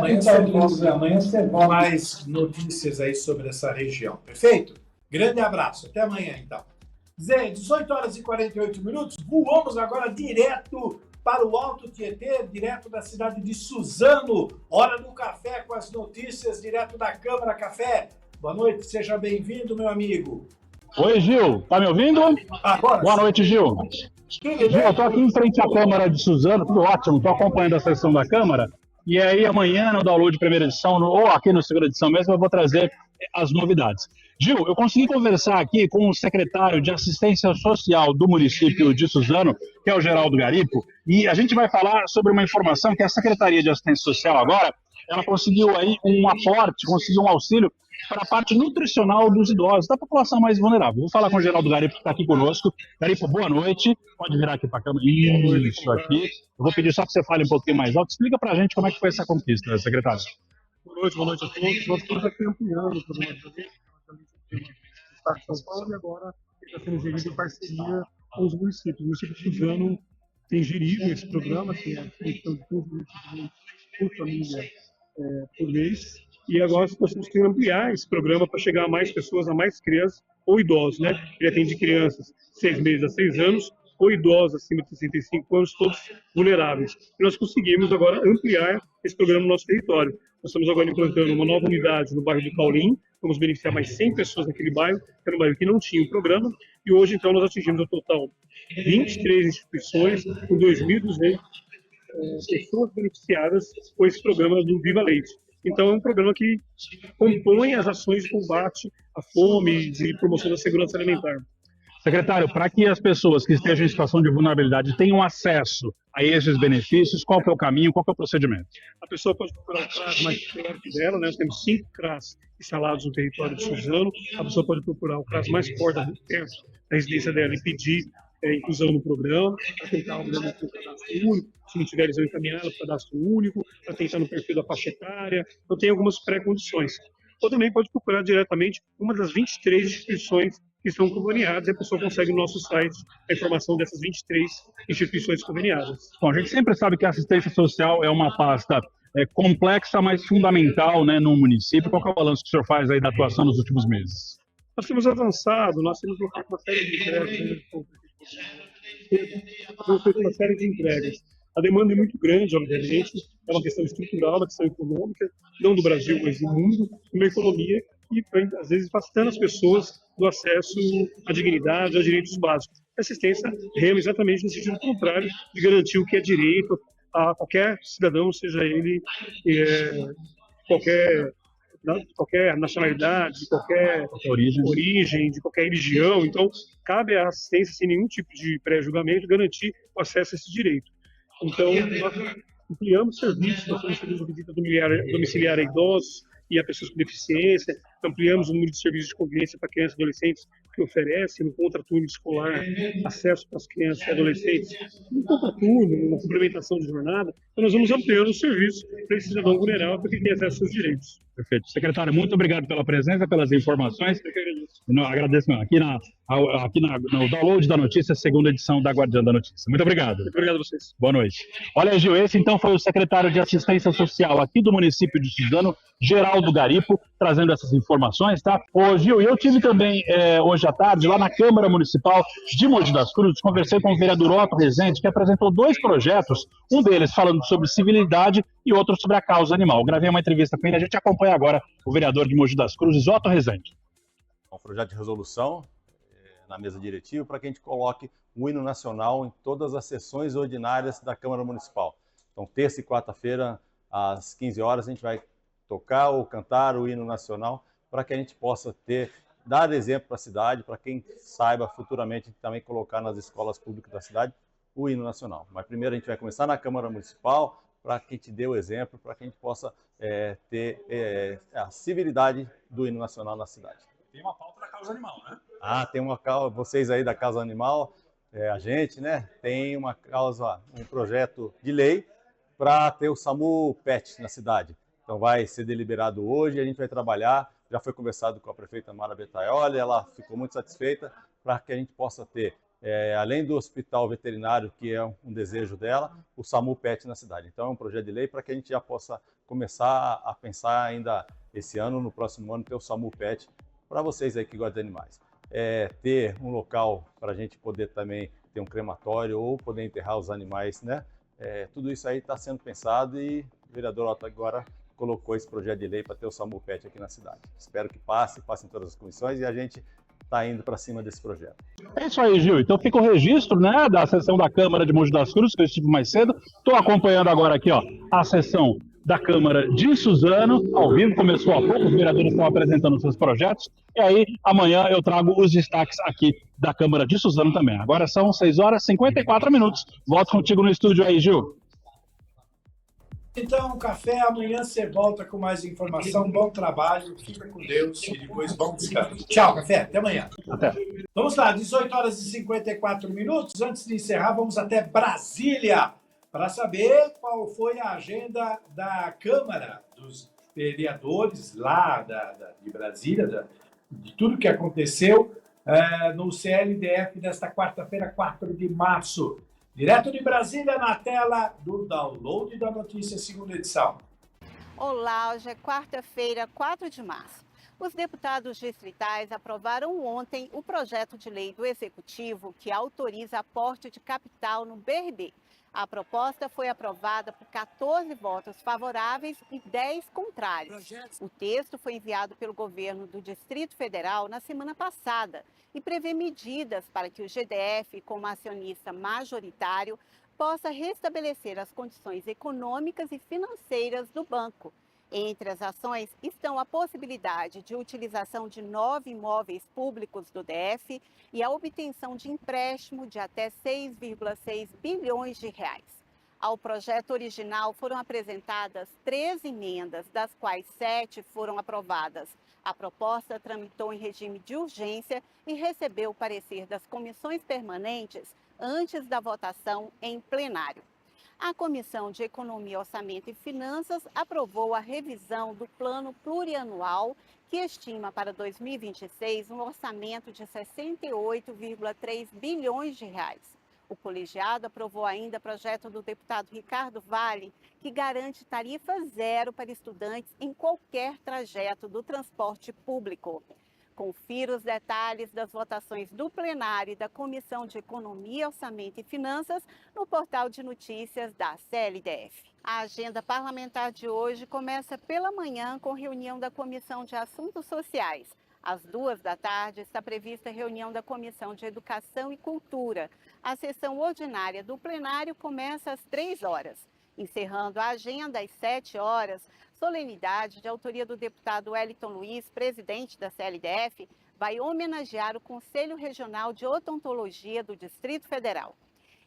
Amanhã você volta mais notícias aí sobre essa região. Perfeito? Grande abraço. Até amanhã, então. Zé, 18 horas e 48 minutos. Voamos agora direto para o Alto Tietê, direto da cidade de Suzano. Hora do café com as notícias, direto da Câmara Café. Boa noite, seja bem-vindo, meu amigo. Oi, Gil. Tá me ouvindo? Agora. Boa noite, Gil. Gil, eu tô aqui em frente à Câmara de Suzano, tudo ótimo, tô acompanhando a sessão da Câmara, e aí amanhã no download de primeira edição, ou aqui no segunda edição mesmo, eu vou trazer as novidades. Gil, eu consegui conversar aqui com o secretário de Assistência Social do município de Suzano, que é o Geraldo Garipo, e a gente vai falar sobre uma informação que a Secretaria de Assistência Social agora, ela conseguiu aí um aporte, conseguiu um auxílio para a parte nutricional dos idosos, da população mais vulnerável. Vou falar com o Geraldo Garipo, que está aqui conosco. Garipo, boa noite. Pode virar aqui para a câmera. Isso aqui. Eu vou pedir só que você fale um pouquinho mais alto. Explica para a gente como é que foi essa conquista, secretário. Boa noite a todos. Nós estamos aqui ampliando o programa de saúde, o Estado de São Paulo, e agora está sendo gerido em parceria com os municípios. O município de Suzano tem gerido esse programa, que é a questão de 15 minutos por família por mês. E agora nós temos que ampliar esse programa para chegar a mais pessoas, a mais crianças ou idosos, né? Ele atende crianças 6 meses a 6 anos ou idosos acima de 65 anos, todos vulneráveis. E nós conseguimos agora ampliar esse programa no nosso território. Nós estamos agora implantando uma nova unidade no bairro do Caulim, vamos beneficiar mais 100 pessoas naquele bairro, que era um bairro que não tinha o programa, e hoje então nós atingimos o total 23 instituições com 2.200 pessoas beneficiadas com esse programa do Viva Leite. Então, é um programa que compõe as ações de combate à fome e de promoção da segurança alimentar. Secretário, para que as pessoas que estejam em situação de vulnerabilidade tenham acesso a esses benefícios, qual que é o caminho, qual que é o procedimento? A pessoa pode procurar o CRAS mais perto dela, né? Nós temos 5 CRAS instalados no território de Suzano. A pessoa pode procurar o CRAS mais perto da residência dela e pedir inclusão no programa, para tentar obviamente um cadastro único, se não tiver, eles vão encaminhar para o cadastro único, para tentar no perfil da faixa etária. Então tem algumas pré-condições. Ou também pode procurar diretamente uma das 23 instituições que estão conveniadas, e a pessoa consegue no nosso site a informação dessas 23 instituições conveniadas. Bom, a gente sempre sabe que a assistência social é uma pasta complexa, mas fundamental, né, no município. Qual que é o balanço que o senhor faz aí da atuação nos últimos meses? Nós temos avançado, nós temos feito uma série de entregas, uma série de entregas. A demanda é muito grande, obviamente, é uma questão estrutural, uma questão econômica, não do Brasil, mas do mundo, uma economia que, às vezes, afastando as pessoas do acesso à dignidade, aos direitos básicos. A assistência rema exatamente no sentido contrário, de garantir o que é direito a qualquer cidadão, seja ele qualquer nacionalidade, de qualquer origem, de qualquer religião. Então, cabe à assistência, sem nenhum tipo de pré-julgamento, garantir o acesso a esse direito. Então, nós ampliamos serviços, nós temos serviço de visita domiciliar a idosos e a pessoas com deficiência, ampliamos o número de serviços de convivência para crianças e adolescentes que oferece no contraturno escolar acesso para as crianças e adolescentes, no contraturno, na complementação de jornada. Então nós vamos ampliando o serviço para esse cidadão vulnerável para que tenha acesso aos seus direitos. Perfeito. Secretário, muito obrigado pela presença, pelas informações. Agradeço no download da notícia, segunda edição da Guardiã da Notícia. Muito obrigado. Muito obrigado a vocês. Boa noite. Olha, Gil, esse então foi o secretário de Assistência Social aqui do município de Suzano, Geraldo Garipo, trazendo essas informações, tá? Ô, Gil, eu tive também hoje à tarde lá na Câmara Municipal de Mogi das Cruzes, conversei com o vereador Otto Rezende, que apresentou 2 projetos, um deles falando sobre civilidade e outro sobre a causa animal. Eu gravei uma entrevista com ele, a gente acompanha agora o vereador de Mogi das Cruzes, Otto Rezende. Um projeto de resolução na mesa diretiva para que a gente coloque o hino nacional em todas as sessões ordinárias da Câmara Municipal. Então, terça e quarta-feira, às 15 horas, a gente vai tocar ou cantar o hino nacional para que a gente possa dar exemplo para a cidade, para quem saiba futuramente também colocar nas escolas públicas da cidade o hino nacional. Mas primeiro a gente vai começar na Câmara Municipal para que a gente dê o exemplo, para que a gente possa ter a civilidade do hino nacional na cidade. Tem uma pauta da causa animal, né? Tem uma causa, vocês aí da Causa Animal, a gente, né, tem um projeto de lei para ter o SAMU PET na cidade. Então vai ser deliberado hoje, a gente vai trabalhar, já foi conversado com a prefeita Mara Betaioli, ela ficou muito satisfeita para que a gente possa ter, além do hospital veterinário, que é um desejo dela, o SAMU PET na cidade. Então é um projeto de lei para que a gente já possa começar a pensar ainda esse ano, no próximo ano, ter o SAMU PET para vocês aí que gostam de animais. Ter um local para a gente poder também ter um crematório ou poder enterrar os animais, né? Tudo isso aí está sendo pensado e o vereador Otto agora colocou esse projeto de lei para ter o SAMU PET aqui na cidade. Espero que passe em todas as comissões e a gente está indo para cima desse projeto. É isso aí, Gil. Então fica o registro, né, da sessão da Câmara de Mogi das Cruzes, que eu estive mais cedo. Estou acompanhando agora aqui, ó, a sessão da Câmara de Suzano, ao vivo, começou há pouco, os vereadores estão apresentando seus projetos, e aí amanhã eu trago os destaques aqui da Câmara de Suzano também. Agora são 6h54. Volto contigo no estúdio aí, Gil. Então, café, amanhã você volta com mais informação, bom trabalho, fica com Deus e depois bom descanso. Tchau, café, até amanhã. Até. Vamos lá, 18h54. Antes de encerrar, vamos até Brasília para saber qual foi a agenda da Câmara, dos vereadores lá de Brasília, de tudo que aconteceu no CLDF desta quarta-feira, 4 de março. Direto de Brasília, na tela do download da notícia, segunda edição. Olá, hoje é quarta-feira, 4 de março. Os deputados distritais aprovaram ontem o projeto de lei do Executivo que autoriza aporte de capital no BRB. A proposta foi aprovada por 14 votos favoráveis e 10 contrários. O texto foi enviado pelo governo do Distrito Federal na semana passada e prevê medidas para que o GDF, como acionista majoritário, possa restabelecer as condições econômicas e financeiras do banco. Entre as ações estão a possibilidade de utilização de 9 imóveis públicos do DF e a obtenção de empréstimo de até 6,6 bilhões de reais. Ao projeto original foram apresentadas 13 emendas, das quais 7 foram aprovadas. A proposta tramitou em regime de urgência e recebeu o parecer das comissões permanentes antes da votação em plenário. A Comissão de Economia, Orçamento e Finanças aprovou a revisão do Plano Plurianual, que estima para 2026 um orçamento de 68,3 bilhões de reais. O colegiado aprovou ainda o projeto do deputado Ricardo Vale, que garante tarifa zero para estudantes em qualquer trajeto do transporte público. Confira os detalhes das votações do plenário e da Comissão de Economia, Orçamento e Finanças no portal de notícias da CLDF. A agenda parlamentar de hoje começa pela manhã com reunião da Comissão de Assuntos Sociais. Às 14h está prevista a reunião da Comissão de Educação e Cultura. A sessão ordinária do plenário começa às 15h. Encerrando a agenda às 19h, solenidade de autoria do deputado Wellington Luiz, presidente da CLDF, vai homenagear o Conselho Regional de Odontologia do Distrito Federal.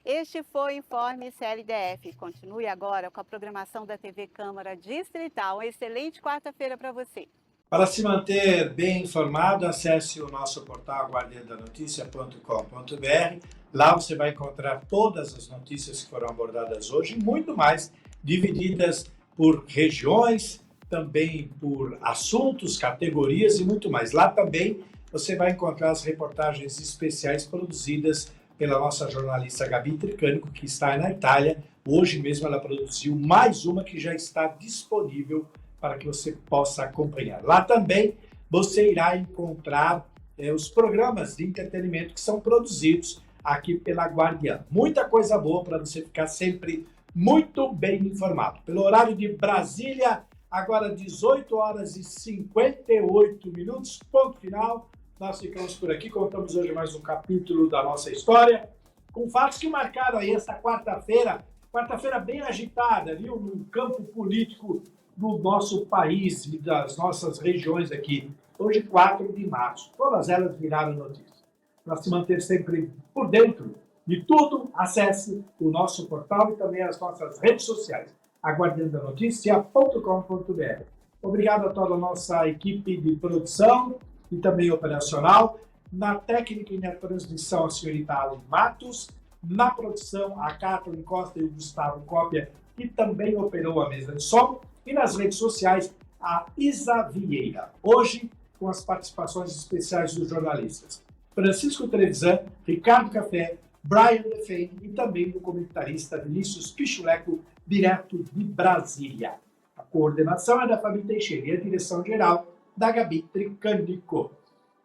Este foi o Informe CLDF. Continue agora com a programação da TV Câmara Distrital. Uma excelente quarta-feira para você. Para se manter bem informado, acesse o nosso portal guardiandanoticia.com.br. Lá você vai encontrar todas as notícias que foram abordadas hoje e muito mais, divididas por regiões, também por assuntos, categorias e muito mais. Lá também você vai encontrar as reportagens especiais produzidas pela nossa jornalista Gabi Tricânico, que está na Itália. Hoje mesmo ela produziu mais uma que já está disponível para que você possa acompanhar. Lá também você irá encontrar os programas de entretenimento que são produzidos aqui pela Guardiã. Muita coisa boa para você ficar sempre muito bem informado. Pelo horário de Brasília, agora 18 horas e 58 minutos, ponto final. Nós ficamos por aqui, contamos hoje mais um capítulo da nossa história, com fatos que marcaram aí essa quarta-feira bem agitada, viu, no campo político do nosso país e das nossas regiões aqui. Hoje, 4 de março, todas elas viraram notícia. Para se manter sempre por dentro de tudo, acesse o nosso portal e também as nossas redes sociais, aguardandanoticia.com.br. Obrigado a toda a nossa equipe de produção e também operacional. Na técnica e na transmissão, a senhorita Alan Matos. Na produção, a Kathleen Costa e o Gustavo Cópia, que também operou a mesa de som. E nas redes sociais, a Isa Vieira. Hoje, com as participações especiais dos jornalistas Francisco Trevisan, Ricardo Café, Brian Defane e também do comentarista Vinícius Pichuleco, direto de Brasília. A coordenação é da Fabi Teixeira e a direção-geral da Gabi Tricânico.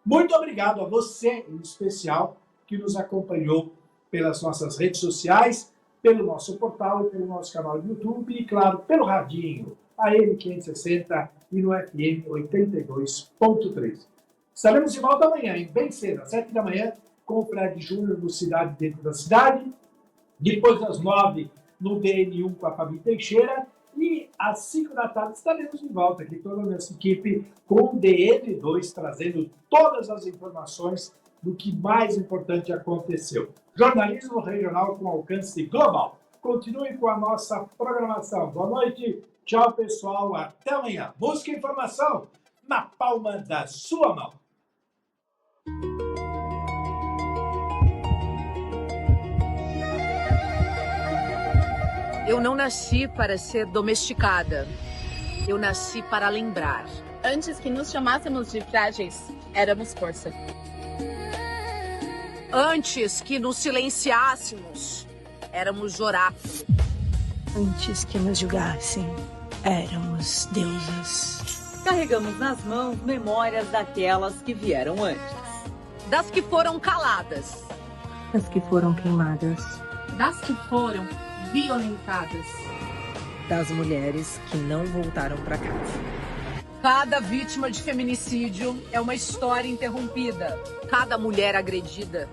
Muito obrigado a você, em especial, que nos acompanhou pelas nossas redes sociais, pelo nosso portal e pelo nosso canal do YouTube e, claro, pelo radinho, a AM560 e no FM 82.3. Estaremos de volta amanhã, bem cedo, às 7 da manhã, com o Fred Júnior no Cidade Dentro da Cidade. Depois das 9, no DN1 com a Fabi Teixeira. E às 5 da tarde estaremos de volta aqui, toda a nossa equipe, com o DN2, trazendo todas as informações do que mais importante aconteceu. Jornalismo regional com alcance global. Continue com a nossa programação. Boa noite, tchau pessoal, até amanhã. Busque informação na palma da sua mão. Eu não nasci para ser domesticada. Eu nasci para lembrar. Antes que nos chamássemos de frágeis, éramos força. Antes que nos silenciássemos, éramos oráculo. Antes que nos julgassem, éramos deusas. Carregamos nas mãos memórias daquelas que vieram antes. Das que foram caladas. Das que foram queimadas. Das que foram violentadas. Das mulheres que não voltaram para casa. Cada vítima de feminicídio é uma história interrompida. Cada mulher agredida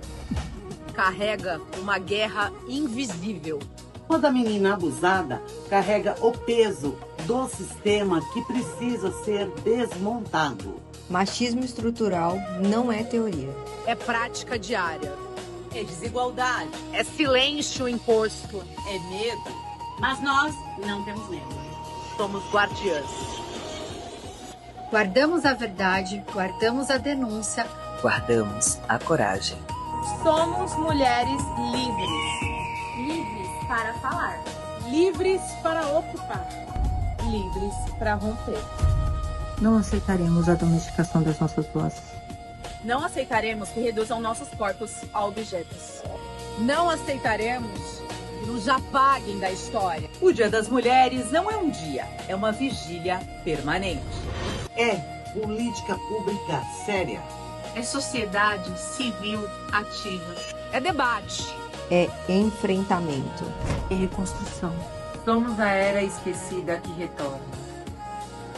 carrega uma guerra invisível. Toda menina abusada carrega o peso do sistema que precisa ser desmontado. Machismo estrutural não é teoria. É prática diária. É desigualdade. É silêncio imposto. É medo. Mas nós não temos medo. Somos guardiãs. Guardamos a verdade, guardamos a denúncia, guardamos a coragem. Somos mulheres livres. Livres para falar. Livres para ocupar. Livres para romper. Não aceitaremos a domesticação das nossas vozes. Não aceitaremos que reduzam nossos corpos a objetos. Não aceitaremos que nos apaguem da história. O Dia das Mulheres não é um dia, é uma vigília permanente. É política pública séria. É sociedade civil ativa. É debate. É enfrentamento. É reconstrução. Somos a era esquecida que retorna.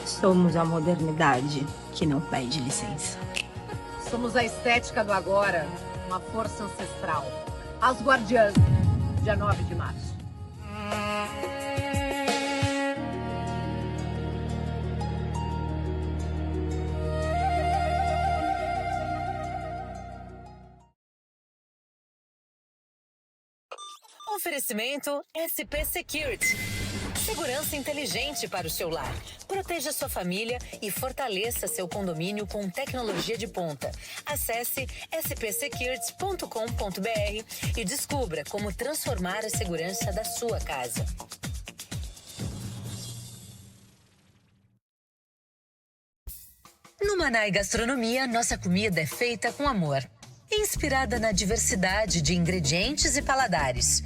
Somos a modernidade que não pede licença. Somos a estética do agora, uma força ancestral. As Guardiãs, dia 9 de março. Oferecimento SP Security. Segurança inteligente para o seu lar. Proteja sua família e fortaleça seu condomínio com tecnologia de ponta. Acesse spsecurity.com.br e descubra como transformar a segurança da sua casa. No Manai Gastronomia, nossa comida é feita com amor, inspirada na diversidade de ingredientes e paladares.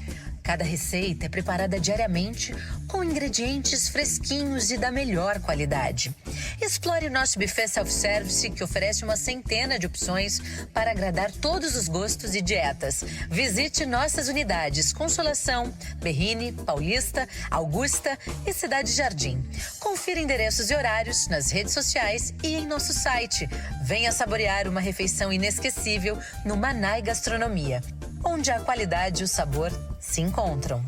Cada receita é preparada diariamente com ingredientes fresquinhos e da melhor qualidade. Explore nosso buffet self-service, que oferece uma centena de opções para agradar todos os gostos e dietas. Visite nossas unidades Consolação, Berrini, Paulista, Augusta e Cidade Jardim. Confira endereços e horários nas redes sociais e em nosso site. Venha saborear uma refeição inesquecível no Manai Gastronomia, onde a qualidade e o sabor se encontram.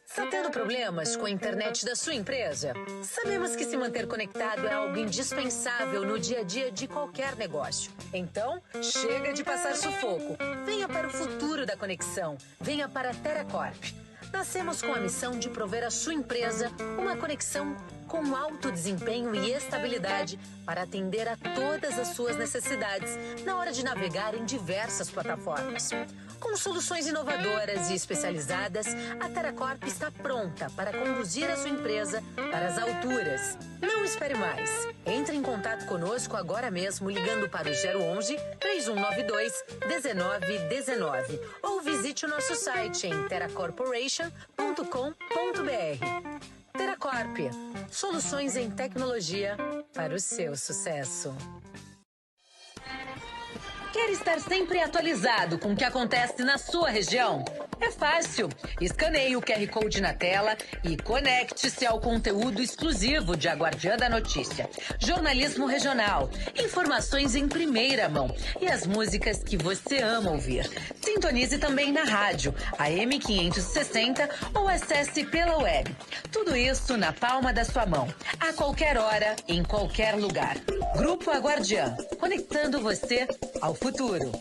Está tendo problemas com a internet da sua empresa? Sabemos que se manter conectado é algo indispensável no dia a dia de qualquer negócio. Então, chega de passar sufoco. Venha para o futuro da conexão. Venha para a TerraCorp. Nascemos com a missão de prover à sua empresa uma conexão com alto desempenho e estabilidade para atender a todas as suas necessidades na hora de navegar em diversas plataformas. Com soluções inovadoras e especializadas, a TerraCorp está pronta para conduzir a sua empresa para as alturas. Não espere mais. Entre em contato conosco agora mesmo ligando para o 011 3192 1919 ou visite o nosso site em terracorporation.com.br. TerraCorp, soluções em tecnologia para o seu sucesso. Quer estar sempre atualizado com o que acontece na sua região? É fácil. Escaneie o QR Code na tela e conecte-se ao conteúdo exclusivo de A Guardiã da Notícia. Jornalismo regional, informações em primeira mão e as músicas que você ama ouvir. Sintonize também na rádio, AM 560 ou acesse pela web. Tudo isso na palma da sua mão, a qualquer hora, em qualquer lugar. Grupo A Guardiã, conectando você ao futuro.